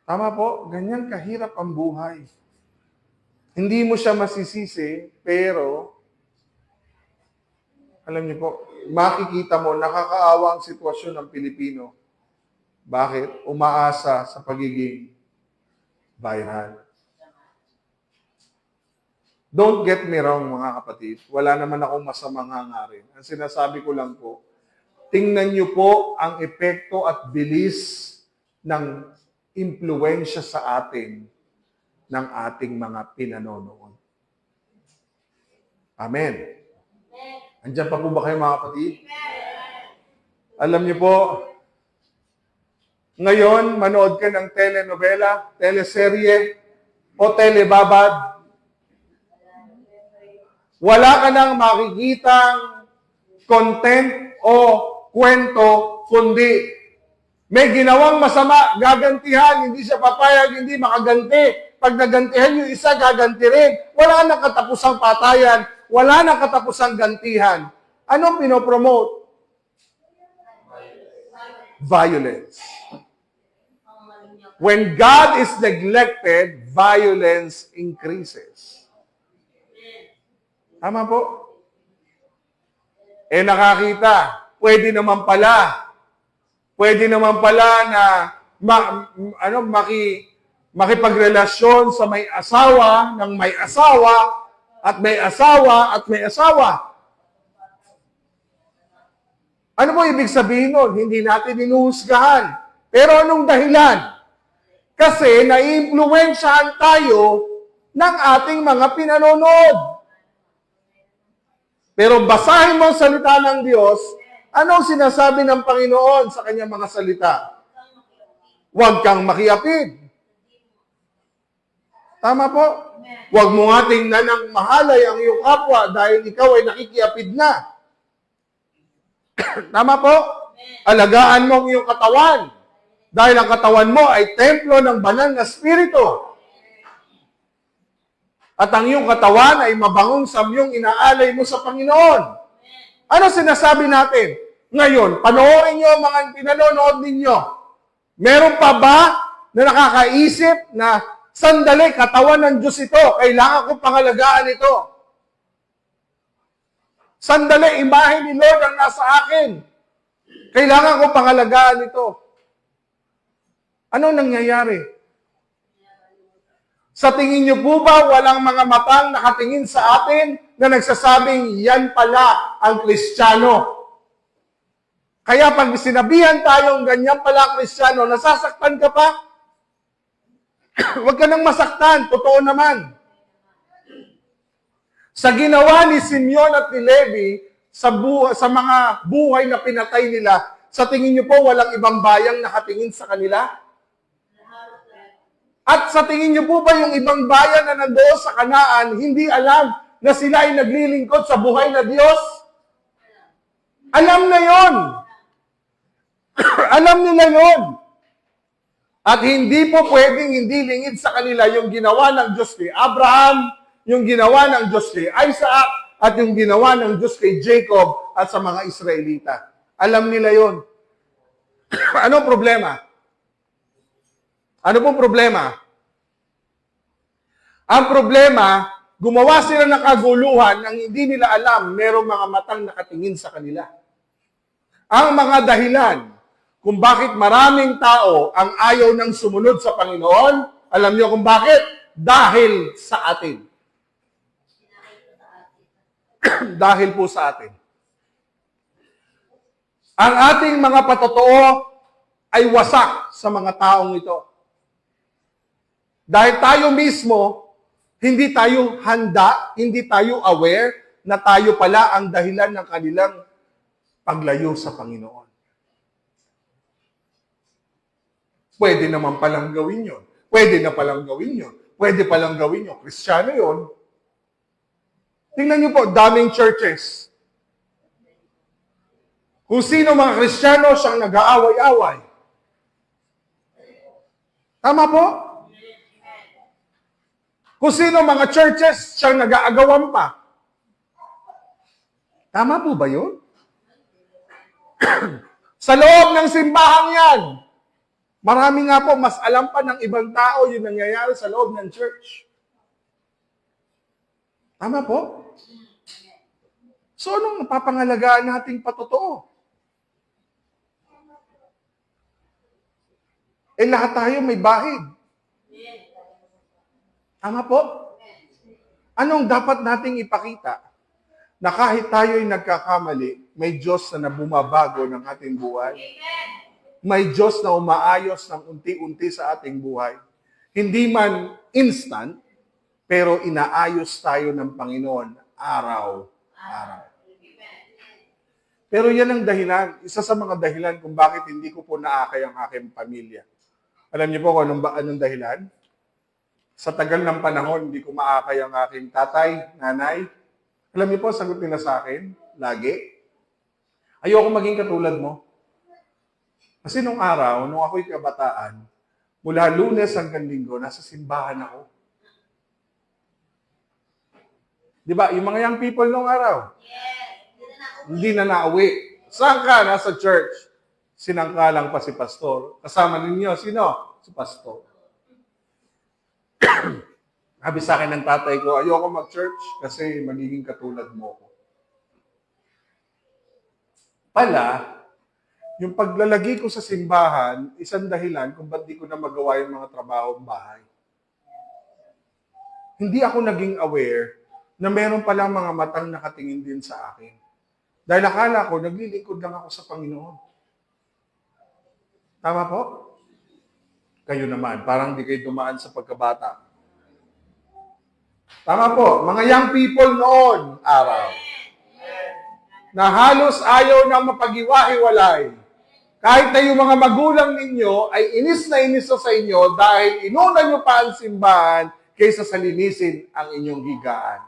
B: Tama po, ganyan kahirap ang buhay. Hindi mo siya masisisi, pero alam niyo po, makikita mo, nakakaawa ang sitwasyon ng Pilipino. Bakit? Umaasa sa pagiging viral. Don't get me wrong, mga kapatid. Wala naman akong masamang hangarin. Ang sinasabi ko lang po, tingnan niyo po ang epekto at bilis ng impluwensya sa atin ng ating mga pinanonood. Amen. Andiyan pa po ba kayo, mga kapatid? Alam niyo po, ngayon, manood ka ng telenovela, teleserye, o telebabad. Wala ka nang makikitang content o kwento, kundi May ginawang masama, gagantihan, hindi siya papayag, hindi makaganti. Pag nagantihan yung isa, gaganti rin. Wala nang katapusang patayan, wala nang katapusang gantihan. Anong pinopromote? Violence. When God is neglected, violence increases. Tama po? Nakakita, pwede naman pala na makipagrelasyon sa may asawa, ng may asawa, at may asawa, at may asawa. Ano po ibig sabihin nun? Hindi natin inuhusgahan. Pero anong dahilan? Kasi naiimpluwensyahan tayo ng ating mga pinanonood. Pero basahin mo ang salita ng Diyos, anong sinasabi ng Panginoon sa kanyang mga salita? Huwag kang makiapid. Tama po? Huwag mo nga tingnan ng mahalay ang iyong kapwa dahil ikaw ay nakikiapid na. Tama po? Alagaan mo ang iyong katawan dahil ang katawan mo ay templo ng banal na spirito. At ang iyong katawan ay mabangong samyong inaalay mo sa Panginoon. Ano sinasabi natin? Ngayon, panoorin niyo ang mga pinanonood ninyo. Meron pa ba na nakakaisip na sandali, katawan ng Diyos ito, kailangan kong pangalagaan ito? Sandali, imahe ni Lord ang nasa akin. Kailangan kong pangalagaan ito. Anong nangyayari? Sa tingin niyo po ba walang mga matang nakatingin sa atin na nagsasabing yan pala ang Kristiyano? Kaya pag sinabihan tayong ganyan pala ang Kristiyano, nasasaktan ka pa? Huwag ka nang masaktan, totoo naman. Sa ginawa ni Simeon at ni Levi, sa mga buhay na pinatay nila, sa tingin niyo po walang ibang bayang nakatingin sa kanila? At sa tingin niyo po ba yung ibang bayan na nandoon sa Kanaan, hindi alam na sila ay naglilingkod sa buhay na Diyos? Alam na yon. Alam nila yon. At hindi po pwedeng hindi lingid sa kanila yung ginawa ng Diyos kay Abraham, yung ginawa ng Diyos kay Isaac, at yung ginawa ng Diyos kay Jacob at sa mga Israelita. Alam nila yon. Ano problema? Ano pong problema? Ang problema, gumawa sila ng kaguluhan nang hindi nila alam merong mga matang nakatingin sa kanila. Ang mga dahilan kung bakit maraming tao ang ayaw ng sumunod sa Panginoon, alam niyo kung bakit? Dahil sa atin. Dahil po sa atin. Ang ating mga patotoo ay wasak sa mga taong ito. Dahil tayo mismo, hindi tayo handa, hindi tayo aware na tayo pala ang dahilan ng kanilang paglayo sa Panginoon. Pwede naman palang gawin yun. Pwede na palang gawin yun. Pwede palang gawin yun. Kristiyano yun. Tingnan niyo po, daming churches. Kung sino mga Kristiyano siyang nag-aaway-away. Tama po? Kung sino mga churches siyang nag-aagawan pa. Tama po ba yun? Sa loob ng simbahan yan, marami nga po, mas alam pa ng ibang tao yung nangyayari sa loob ng church. Tama po? So, anong napapangalagaan nating patotoo? Lahat tayo may bahid. Tama po? Anong dapat nating ipakita? Na kahit tayo ay nagkakamali, may Diyos na bumabago ng ating buhay. May Diyos na umaayos ng unti-unti sa ating buhay. Hindi man instant, pero inaayos tayo ng Panginoon araw-araw. Pero yan ang dahilan, isa sa mga dahilan kung bakit hindi ko po naakay ang aking pamilya. Alam niyo po kung anong dahilan? Sa tagal ng panahon, hindi ko maakay ang aking tatay, nanay. Alam niyo po, sagot nila sa akin, lagi. Ayoko maging katulad mo. Kasi nung araw, nung ako'y kabataan, mula Lunes hanggang Linggo, nasa simbahan ako. Di ba? Yung mga young people nung araw, hindi na nauwi. Saan ka? Nasa church. Sinangkalang pa si pastor. Kasama ninyo, sino? Si pastor. Sabi sa akin ng tatay ko, ayoko mag-church kasi magiging katulad mo ko. Pala, yung paglalagi ko sa simbahan, isang dahilan kung ba't di ko na magawa yung mga trabaho ng bahay. Hindi ako naging aware na meron palang mga matang nakatingin din sa akin. Dahil akala ko, naglilingkod lang ako sa Panginoon. Tama po? Kayo naman, parang di kayo dumaan sa pagkabata. Tama po, mga young people noon, araw, na halos ayaw na mapag-iwa-hiwalay. Kahit na yung mga magulang ninyo ay inis na sa inyo dahil inuna nyo pa ang simbahan kaysa sa linisin ang inyong higaan.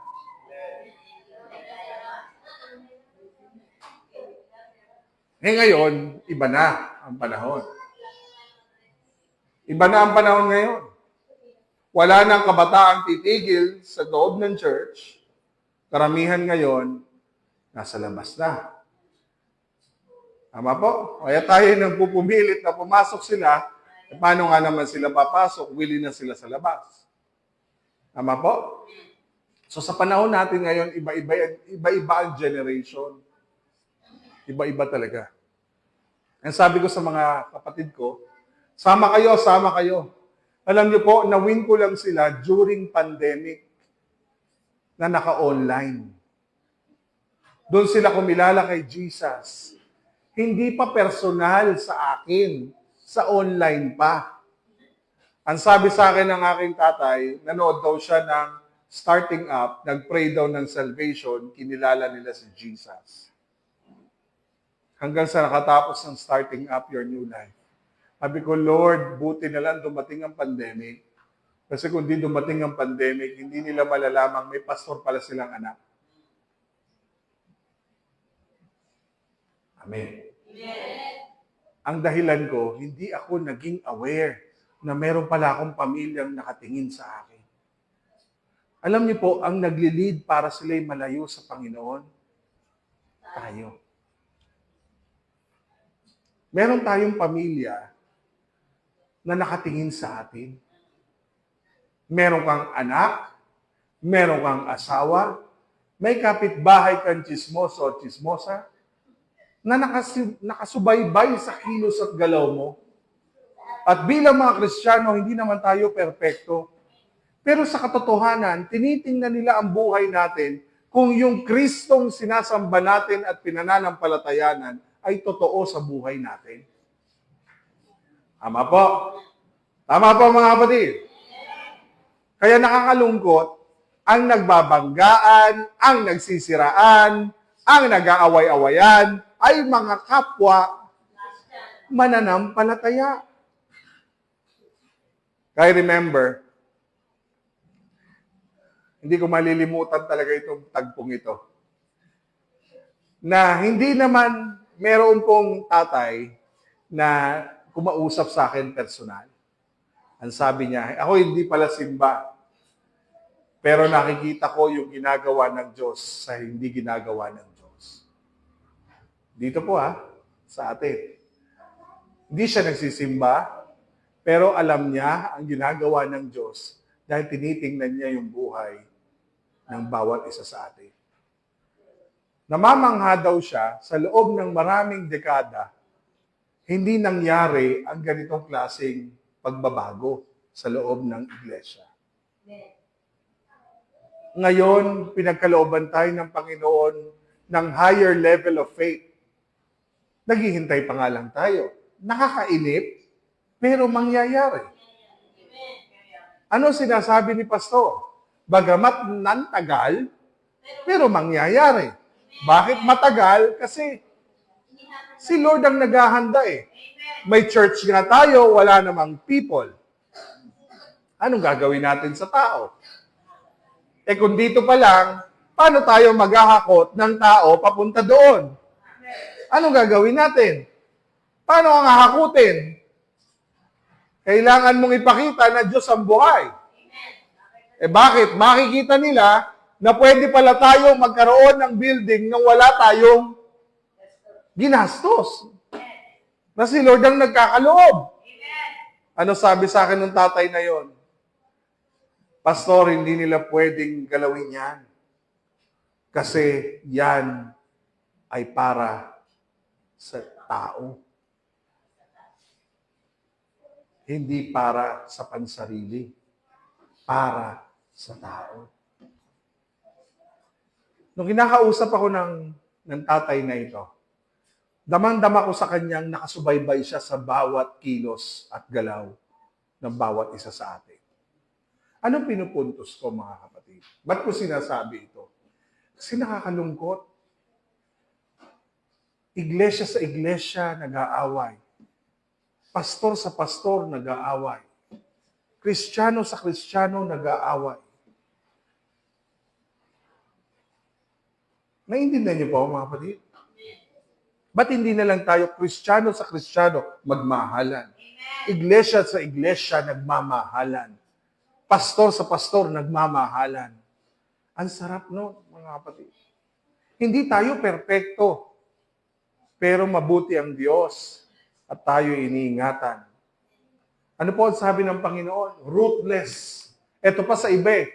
B: Ngayon, iba na ang panahon. Iba na ang panahon ngayon. Wala nang kabataang titigil sa loob ng church. Karamihan ngayon, nasa labas na. Tama po? Kaya tayo nang pupumilit na pumasok sila, paano nga naman sila papasok? Willing na sila sa labas. Tama po? So sa panahon natin ngayon, iba-iba ang generation. Iba-iba talaga. Ang sabi ko sa mga kapatid ko, sama kayo, sama kayo. Alam niyo po, na-win ko lang sila during pandemic na naka-online. Doon sila kumilala kay Jesus. Hindi pa personal sa akin, sa online pa. Ang sabi sa akin ng aking tatay, nanood daw siya ng starting up, nag-pray daw ng salvation, kinilala nila si Jesus. Hanggang sa nakatapos ng starting up your new life. Sabi ko, Lord, buti na lang dumating ang pandemic. Kasi kung di dumating ang pandemic, hindi nila malalamang may pastor pala silang anak. Amen. Ang dahilan ko, hindi ako naging aware na meron pala akong pamilyang nakatingin sa akin. Alam niyo po, ang nagli-lead para sila'y malayo sa Panginoon, tayo. Meron tayong pamilya na nakatingin sa atin. Meron kang anak, meron kang asawa, may kapitbahay kang chismoso o chismosa, na nakasubaybay sa kilos at galaw mo. At bilang mga Kristiyano, hindi naman tayo perpekto. Pero sa katotohanan, tinitingnan nila ang buhay natin kung yung Kristong sinasamba natin at pinananampalatayanan ay totoo sa buhay natin. Tama po. Tama po mga kapatid. Kaya nakakalungkot ang nagbabanggaan, ang nagsisiraan, ang nag-aaway-awayan ay mga kapwa mananampalataya. Kaya remember, hindi ko malilimutan talaga itong tagpong ito. Na hindi naman meron pong tatay na kumausap sa akin personal. Ang sabi niya, ako hindi pala simba. Pero nakikita ko yung ginagawa ng Diyos sa hindi ginagawa ng Diyos. Dito po sa atin. Hindi siya nagsisimba, pero alam niya ang ginagawa ng Diyos dahil tinitingnan niya yung buhay ng bawat isa sa atin. Namamangha daw siya sa loob ng maraming dekada, hindi nangyari ang ganitong klaseng pagbabago sa loob ng iglesia. Ngayon, pinagkalooban tayo ng Panginoon ng higher level of faith. Naghihintay pa nga lang tayo. Nakakainip, pero mangyayari. Ano sinasabi ni Pastor? Bagamat nantagal, pero mangyayari. Bakit matagal? Kasi si Lord ang naghahanda May church nga tayo, wala namang people. Anong gagawin natin sa tao? Kung dito pa lang, paano tayo maghahakot ng tao papunta doon? Anong gagawin natin? Paano ka hahakutin? Kailangan mong ipakita na Diyos ang buhay. Bakit? Makikita nila na pwede pala tayo magkaroon ng building nang wala tayong ginastos. Na si Lord ang nagkakaloob. Ano sabi sa akin ng tatay na yon? Pastor, hindi nila pwedeng galawin yan. Kasi yan ay para sa tao. Hindi para sa pansarili. Para sa tao. Nung kinakausap ako ng tatay na ito, damang-dama ko sa kanyang nakasubaybay siya sa bawat kilos at galaw ng bawat isa sa atin. Anong pinupuntos ko, mga kapatid? Ba't ko sinasabi ito? Kasi nakakalungkot. Iglesia sa iglesia nag-aaway. Pastor sa pastor nag-aaway. Kristiyano sa Kristiyano nag-aaway. Naiintindihan niyo po, mga kapatid? Ba't hindi na lang tayo Kristiyano sa Kristiyano magmahalan? Iglesia sa iglesia nagmamahalan. Pastor sa pastor nagmamahalan. Ang sarap nun, mga kapatid. Hindi tayo perpekto, pero mabuti ang Diyos at tayo iniingatan. Ano po ang sabi ng Panginoon? Ruthless. Ito pa sa iba,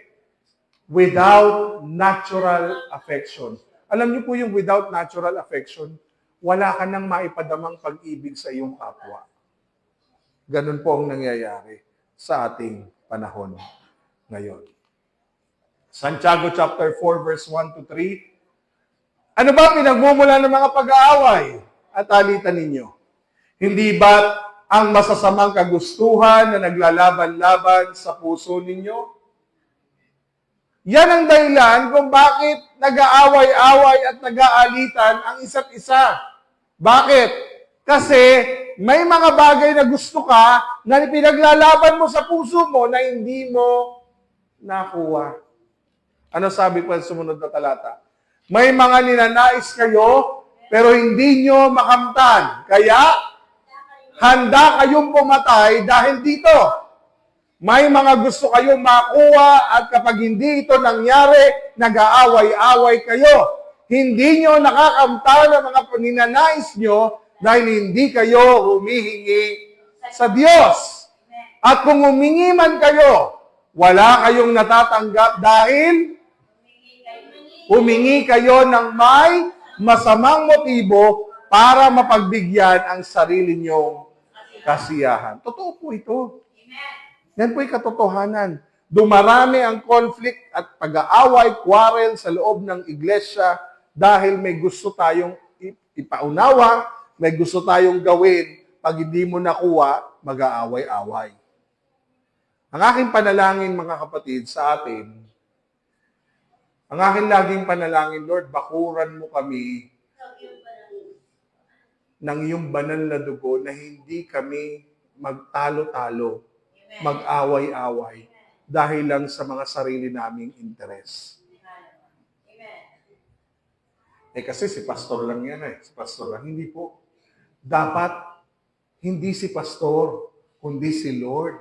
B: without natural affection. Alam niyo po yung without natural affection, wala ka nang maipadamang pag-ibig sa iyong kapwa. Ganun po ang nangyayari sa ating panahon ngayon. Santiago chapter 4 verse 1 to 3. Ano ba pinagmumula ng mga pag-aaway at alitan ninyo? Hindi ba ang masasamang kagustuhan na naglalaban-laban sa puso ninyo? Yan ang dahilan kung bakit nag-aaway-away at nag-aalitan ang isa't isa. Bakit? Kasi may mga bagay na gusto ka na pinaglalaban mo sa puso mo na hindi mo nakuha. Ano sabi pa sa sumunod na talata? May mga ninanais kayo, pero hindi nyo makamtan. Kaya, handa kayong pumatay dahil dito. May mga gusto kayong makuha at kapag hindi ito nangyari, nag-aaway-away kayo. Hindi nyo nakakamtan ang mga ninanais nyo dahil hindi kayo humihingi sa Diyos. At kung humingi man kayo, wala kayong natatanggap dahil humingi kayo ng may masamang motibo para mapagbigyan ang sarili nyong kasiyahan. Totoo po ito. Yan po'y katotohanan. Dumarami ang conflict at pag-aaway, quarrel sa loob ng iglesia dahil may gusto tayong ipaunawa, may gusto tayong gawin. Pag hindi mo nakuha, mag-aaway-away. Ang aking panalangin, mga kapatid, sa atin, ang aking laging panalangin, Lord, bakuran mo kami ng iyong banal na dugo na hindi kami magtalo-talo, mag-away-away dahil lang sa mga sarili naming interes. Kasi si pastor lang yan Si pastor lang. Hindi po. Dapat hindi si pastor, kundi si Lord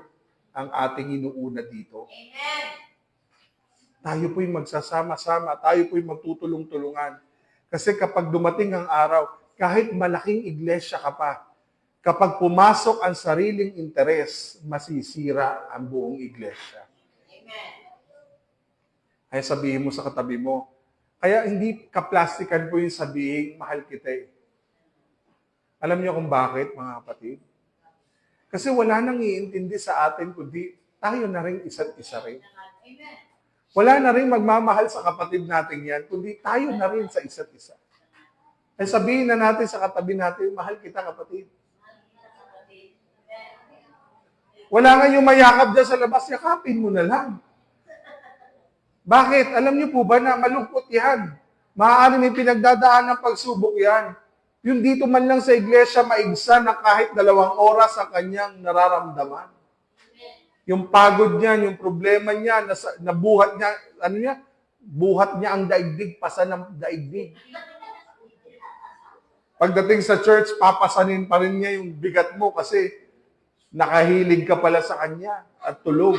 B: ang ating inuuna dito. Amen. Tayo po'y magsasama-sama, tayo po'y magtutulong-tulungan. Kasi kapag dumating ang araw, kahit malaking iglesia ka pa, kapag pumasok ang sariling interes, masisira ang buong iglesia. Amen. Ay sabihin mo sa katabi mo, kaya hindi kaplastikan po yung sabihin, mahal kita Alam niyo kung bakit, mga kapatid? Kasi wala nang iintindi sa atin, kundi tayo na rin isa't isa rin. Amen. Wala na rin magmamahal sa kapatid natin yan, kundi tayo na rin sa isa't isa. Ay sabihin na natin sa katabi natin, mahal kita kapatid. Wala nga yung mayakap dyan sa labas, yakapin mo na lang. Bakit? Alam niyo po ba na malungkot yan? Maaari may pinagdadaan ng pagsubok yan. Yung dito man lang sa iglesia, maigsa na kahit 2 oras ang kanyang nararamdaman. Yung pagod niya, yung problema niya, nabuhat niya, buhat niya ang daigdig, pasa ng daigdig. Pagdating sa church, papasanin pa rin niya yung bigat mo kasi nakahilig ka pala sa kanya at tulog.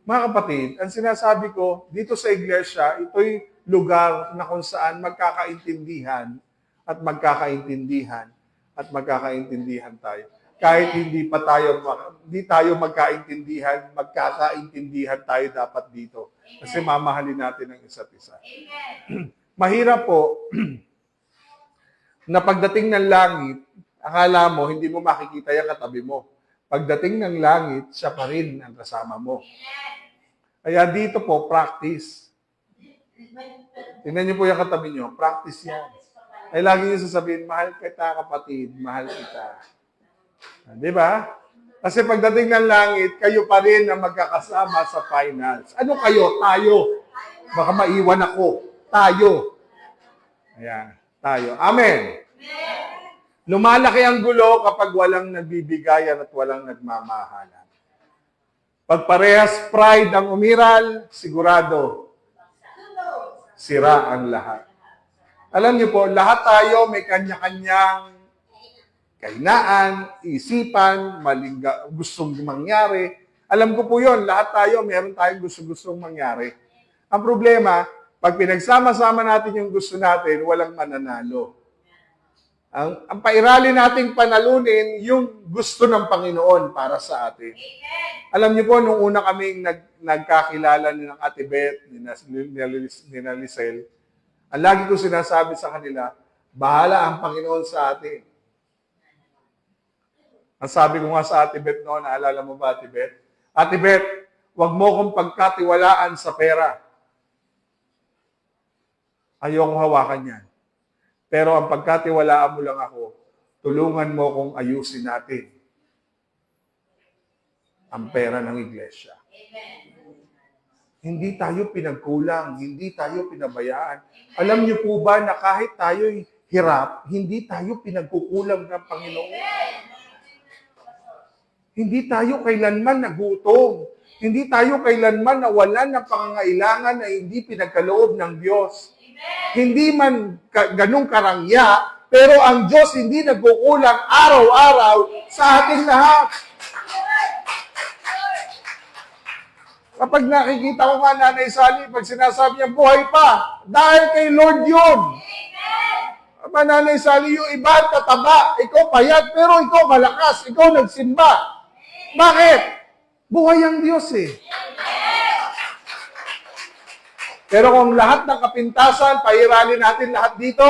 B: Mga kapatid, ang sinasabi ko, dito sa iglesia, ito'y lugar na kung saan magkakaintindihan at magkakaintindihan at magkakaintindihan tayo. Kahit hindi tayo magkaintindihan, magkakaintindihan tayo dapat dito. Kasi mamahalin natin ang isa't isa. Mahirap po na pagdating ng langit, akala mo, hindi mo makikita yung katabi mo. Pagdating ng langit, siya pa rin ang kasama mo. Kaya dito po, practice. Tingnan niyo po yung katabi niyo, practice yan. Ay lagi niyo sasabihin, mahal kita kapatid, mahal kita. Di ba? Kasi pagdating ng langit, kayo pa rin ang magkakasama sa finals. Ano kayo? Tayo. Baka maiwan ako. Tayo. Ayan, tayo. Amen. Lumalaki ang gulo kapag walang nagbibigayan at walang nagmamahalan. Pag parehas pride ang umiral, sigurado, sira ang lahat. Alam niyo po, lahat tayo may kanya-kanyang kahinaan, isipan, gustong mangyari. Alam ko po yun, lahat tayo, meron tayong gustong mangyari. Ang problema, pag pinagsama-sama natin yung gusto natin, walang mananalo. Ang pairali nating panalunin, yung gusto ng Panginoon para sa atin. Alam niyo po, nung una kaming nagkakilala ni ng Ate Beth, ni Lisel, ang lagi ko sinasabi sa kanila, bahala ang Panginoon sa atin. Ang sabi ko nga sa Ate Beth noon, naalala mo ba Ate Beth? Ate Beth, huwag mo kong pagkatiwalaan sa pera. Ayokong hawakan yan. Pero ang pagkatiwalaan mo lang ako, tulungan mo kong ayusin natin ang pera ng iglesia. Hindi tayo pinagkulang, hindi tayo pinabayaan. Alam niyo po ba na kahit tayo'y hirap, hindi tayo pinagkukulang ng Panginoon? Hindi tayo kailanman nagutom. Hindi tayo kailanman nawalan ng pangangailangan na hindi pinagkaloob ng Diyos. Hindi man ganung karangya, pero ang Diyos hindi nagkukulang araw-araw sa ating lahat. Kapag nakikita ko nga Nanay Sally, pag sinasabi niya buhay pa, dahil kay Lord yun. Nanay Sally, yung iba tataba, ikaw payat, pero ikaw malakas, ikaw nagsimba. Bakit? Buhay ang Diyos eh. Pero kung lahat ng kapintasan, pairalin natin lahat dito,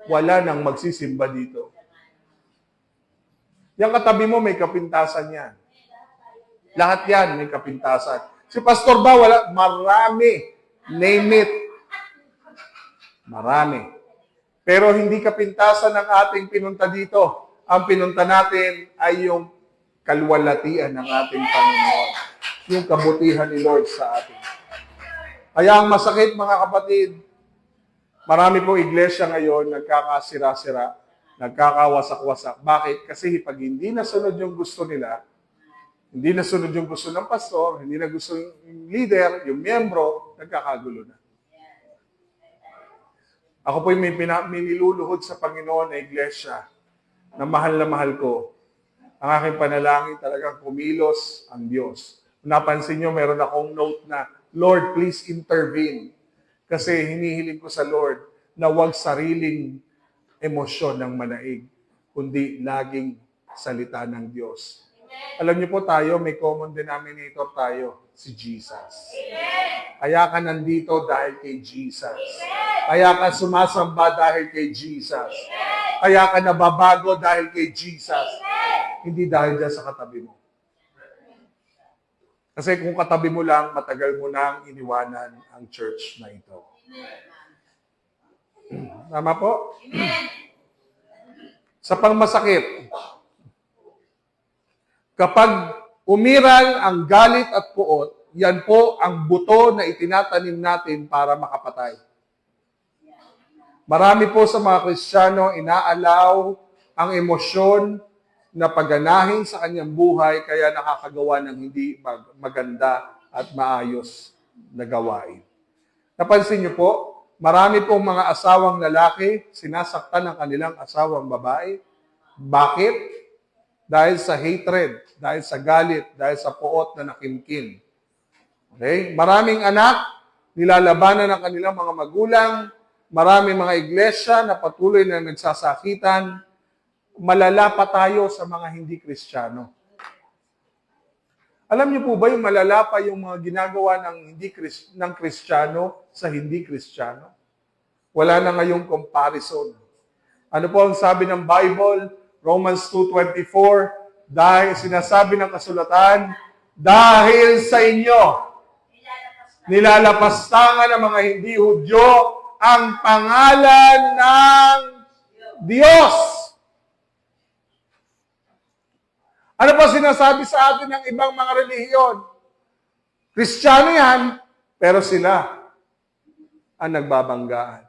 B: wala nang magsisimba dito. Yung katabi mo, may kapintasan yan. Lahat yan, may kapintasan. Si Pastor ba, wala? Marami. Name it. Marami. Pero hindi kapintasan ng ating pinunta dito. Ang pinunta natin ay yung kalwalatian ng ating Panginoon. Yung kabutihan ni Lord sa atin. Kaya ang masakit, mga kapatid, marami pong iglesia ngayon nagkakasira-sira, nagkakawasak-wasak. Bakit? Kasi pag hindi nasunod yung gusto nila, hindi nasunod yung gusto ng pastor, hindi na gusto yung leader, yung miyembro, nagkakagulo na. Ako po'y may niluluhod sa Panginoon na iglesia na mahal ko. Ang aking panalangin talagang kumilos ang Diyos. Napansin nyo, meron akong note na, Lord, please intervene. Kasi hinihiling ko sa Lord na huwag sariling emosyon ng manaig, kundi laging salita ng Diyos. Alam niyo po tayo, may common denominator tayo, si Jesus. Kaya ka nandito dahil kay Jesus. Kaya ka sumasamba dahil kay Jesus. Kaya ka nababago dahil kay Jesus. Hindi dahil dyan sa katabi mo. Kasi kung katabi mo lang, matagal mo nang iniwanan ang church na ito. Tama po? Sa pangmasakit, kapag umiral ang galit at puot, yan po ang buto na itinatanim natin para makapatay. Marami po sa mga Kristiyano inaalaw ang emosyon na pagganahin sa kanyang buhay kaya nakakagawa ng hindi maganda at maayos na gawain. Napansin niyo po, Marami pong mga asawang lalaki, sinasaktan ng kanilang asawang babae. Bakit? Dahil sa hatred, dahil sa galit, dahil sa puot na nakimkim. Okay? Maraming anak, nilalabanan ng kanilang mga magulang. Maraming mga iglesia na patuloy na nagsasakitan. Malala pa tayo sa mga hindi Kristiyano. Alam niyo po ba yung malala pa yung mga ginagawa ng Kristiyano sa hindi Kristiyano? Wala na ngayong comparison. Ano po ang sabi ng Bible? Romans 2:24, dahil sinasabi ng kasulatan, dahil sa inyo, nilalapastangan ng mga hindi Hudyo ang pangalan ng Diyos. Ano pa sinasabi sa atin ng ibang mga relihiyon? Kristiyano yan, pero sila ang nagbabanggaan.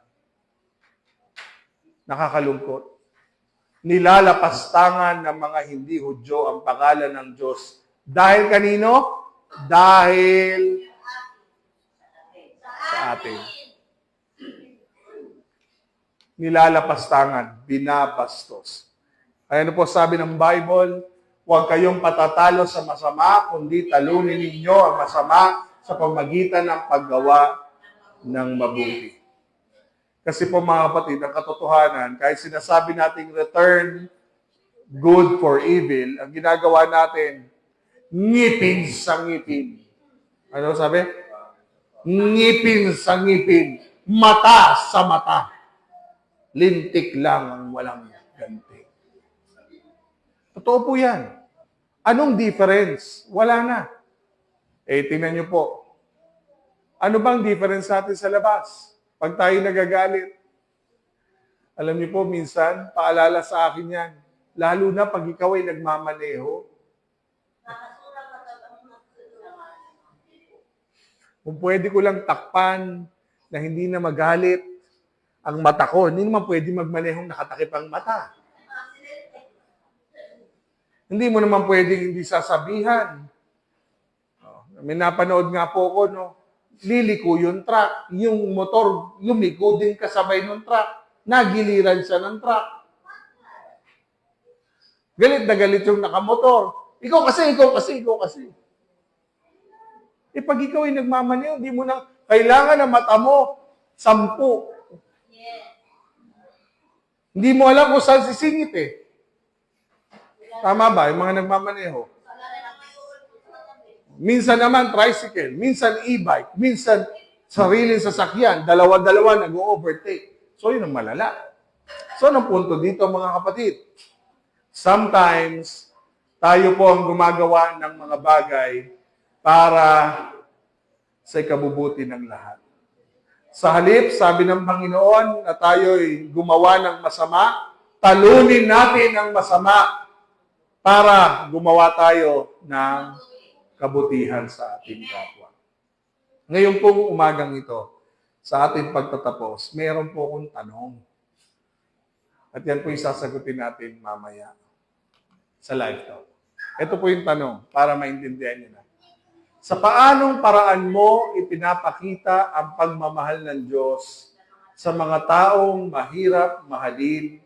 B: Nakakalungkot. Nilalapastangan ng mga hindi Hudyo ang pangalan ng Diyos. Dahil kanino? Dahil sa atin. Nilalapastangan, binabastos. Ayan po sabi ng Bible, huwag kayong patatalo sa masama, kundi talunin ninyo ang masama sa pamagitan ng paggawa ng mabuti. Kasi po mga kapatid, ang katotohanan, kahit sinasabi nating return good for evil, ang ginagawa natin, ngipin sa ngipin. Ano sabi? Ngipin sa ngipin, mata sa mata. Lintik lang ang walang ganti. Totoo po yan. Anong difference? Wala na. Tingnan nyo po. Ano bang difference natin sa labas? Pag tayo nagagalit. Alam niyo po, minsan, paalala sa akin yan. Lalo na pag ikaw ay nagmamaneho. Kung pwede ko lang takpan na hindi na magalit ang mata ko, hindi naman pwede magmanehong nakatakip ang mata. Hindi mo naman pwedeng hindi sasabihan. May napanood nga po ko, no? Liliko yung truck. Yung motor, lumiko din kasabay ng truck. Nagiliran siya ng truck. Galit na galit yung nakamotor. Ikaw kasi. Pag ikaw ay nagmamaneho, hindi mo na kailangan na mata mo 10. Hindi mo alam kung saan sisingit eh. Tama ba? Yung mga nagmamaneho. Minsan naman tricycle, minsan e-bike, minsan sariling sasakyan, dalawa-dalawa nag-overtake. So yun ang malala. So anong punto dito mga kapatid? Sometimes, tayo po ang gumagawa ng mga bagay para sa ikabubuti ng lahat. Sa halip, sabi ng Panginoon na tayo'y gumawa ng masama, talunin natin ang masama para gumawa tayo ng kabutihan sa ating kapwa. Ngayon pong umagang ito, sa ating pagtatapos, mayroon po akong tanong. At yan po yung sasagutin natin mamaya sa live talk. Ito po yung tanong para maintindihan niyo na. Sa paanong paraan mo ipinapakita ang pagmamahal ng Diyos sa mga taong mahirap, mahalin,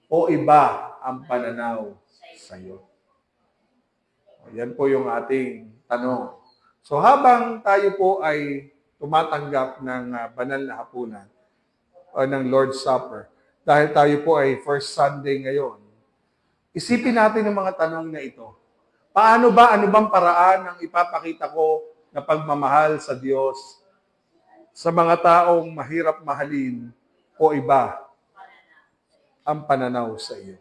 B: o iba ang pananaw sa iyo? Yan po yung ating tanong. So habang tayo po ay tumatanggap ng banal na hapunan o ng Lord's Supper, dahil tayo po ay first Sunday ngayon, isipin natin ang mga tanong na ito. Paano ba, ano bang paraan ang ipapakita ko na pagmamahal sa Diyos sa mga taong mahirap mahalin o iba ang pananaw sa iyo?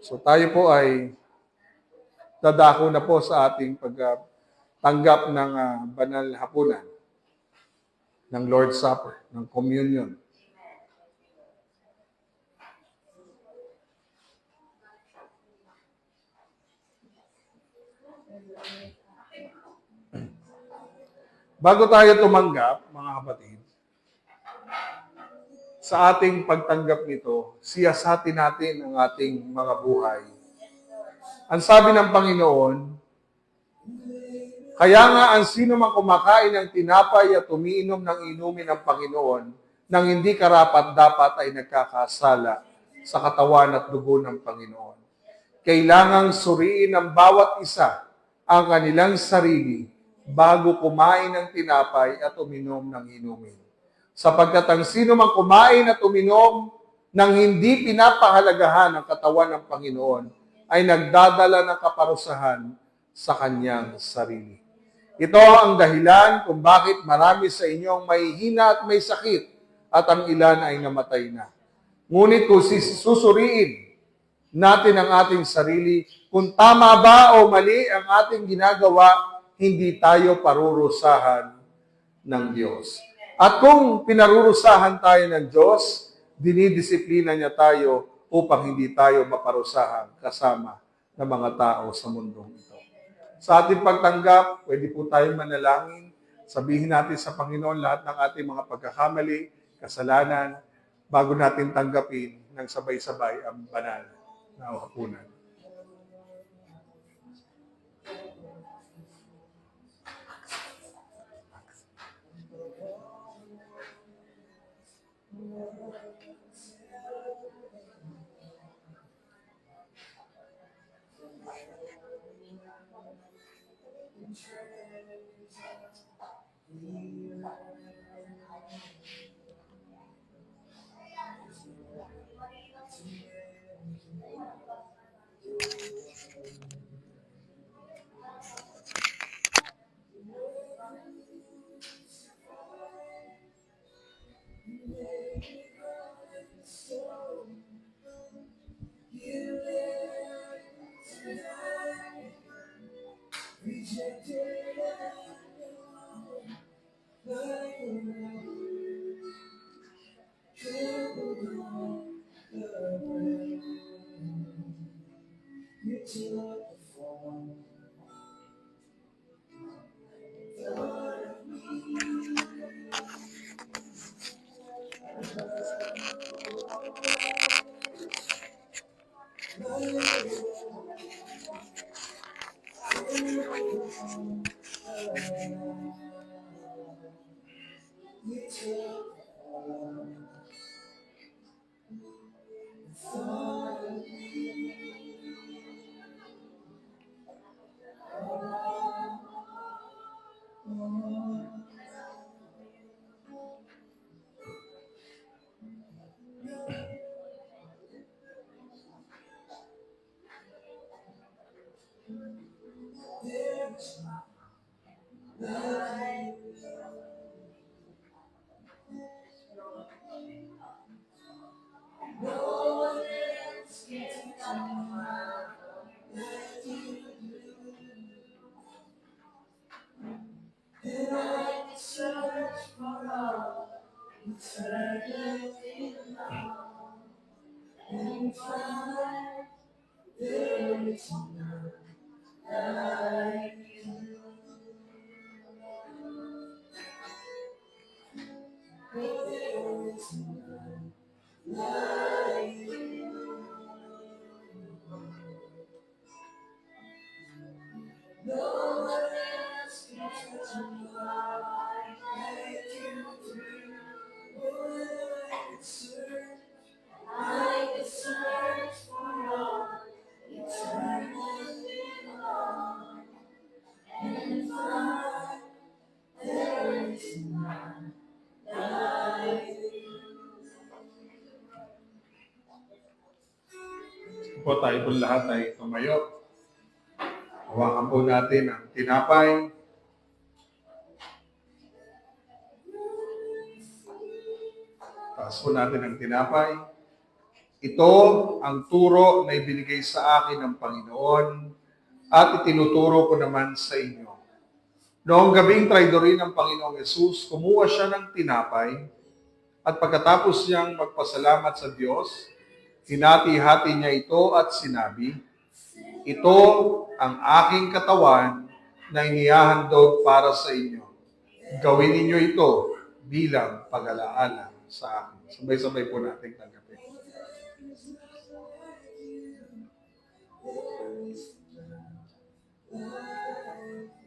B: So tayo po ay dadako na po sa ating pagtanggap ng banal na hapunan, ng Lord's Supper, ng communion. Bago tayo tumanggap, mga kapatid, sa ating pagtanggap nito, siyasatin natin ang ating mga buhay. Ang sabi ng Panginoon, kaya nga ang sino mang kumakain ng tinapay at umiinom ng inumin ng Panginoon ng hindi karapat-dapat ay nagkakasala sa katawan at dugo ng Panginoon. Kailangang suriin ng bawat isa ang kanilang sarili bago kumain ng tinapay at uminom ng inumin. Sapagkat ang sino mang kumain at uminom ng hindi pinapahalagahan ang katawan ng Panginoon ay nagdadala ng kaparusahan sa kanyang sarili. Ito ang dahilan kung bakit marami sa inyong may hina at may sakit at ang ilan ay namatay na. Ngunit kung susuriin natin ang ating sarili, kung tama ba o mali ang ating ginagawa, hindi tayo parurusahan ng Diyos. At kung pinarurusahan tayo ng Diyos, dinidisiplina niya tayo upang hindi tayo maparusahan kasama ng mga tao sa mundong ito. Sa ating pagtanggap, pwede po tayong manalangin. Sabihin natin sa Panginoon lahat ng ating mga pagkakamali, kasalanan, bago natin tanggapin ng sabay-sabay ang banal na hapunan. Po tayo po lahat ay tumayo. Hawakan po natin ang tinapay. Taas po natin ang tinapay. Ito ang turo na ibinigay sa akin ng Panginoon at itinuturo ko naman sa inyo. Noong gabing traidorin ng Panginoong Yesus, kumuha siya ng tinapay at pagkatapos niyang magpasalamat sa Diyos, hinati-hati niya ito at sinabi, "Ito ang aking katawan na inihahandog para sa inyo. Gawin ninyo ito bilang pag-alaala sa akin." Sabay-sabay po natin tanggapin.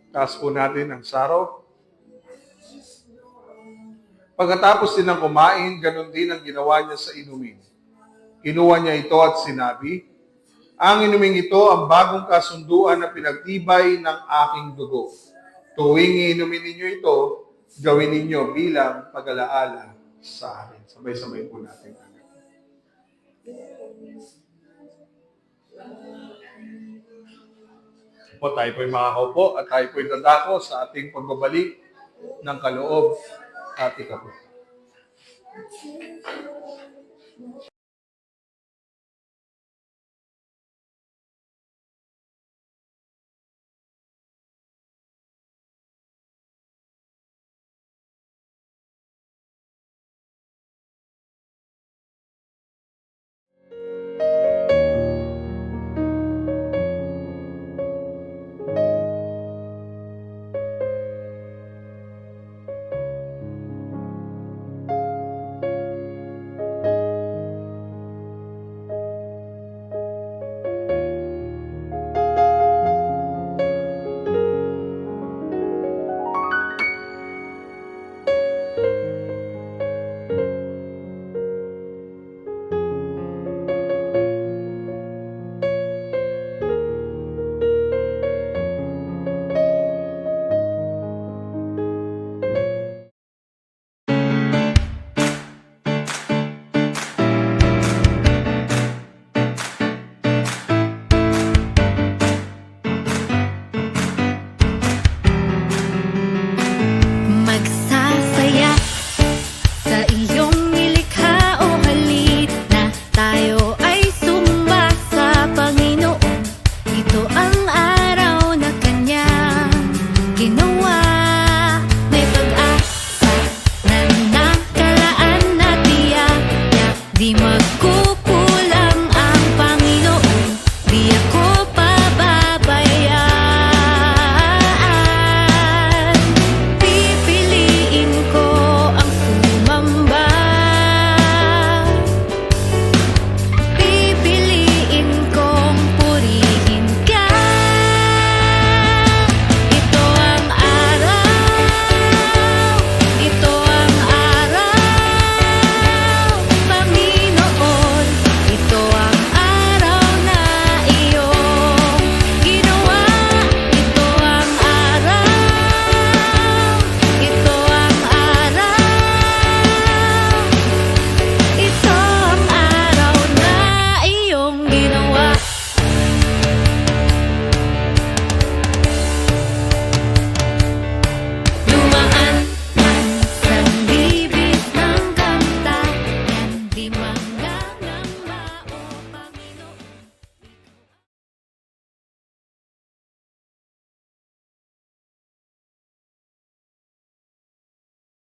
B: Taas po natin ang saro. Pagkatapos din ng kumain, ganun din ang ginawa niya sa inumin. Kinuha niya ito at sinabi, ang inuming ito ang bagong kasunduan na pinagtibay ng aking dugo. Tuwing inumin ninyo ito, gawin ninyo bilang pag-alaala sa akin. Sabay-sabay po natin. Po tayo po'y makakaupo at tayo po'y dadako sa ating pagbabalik ng kaloob at ikapo.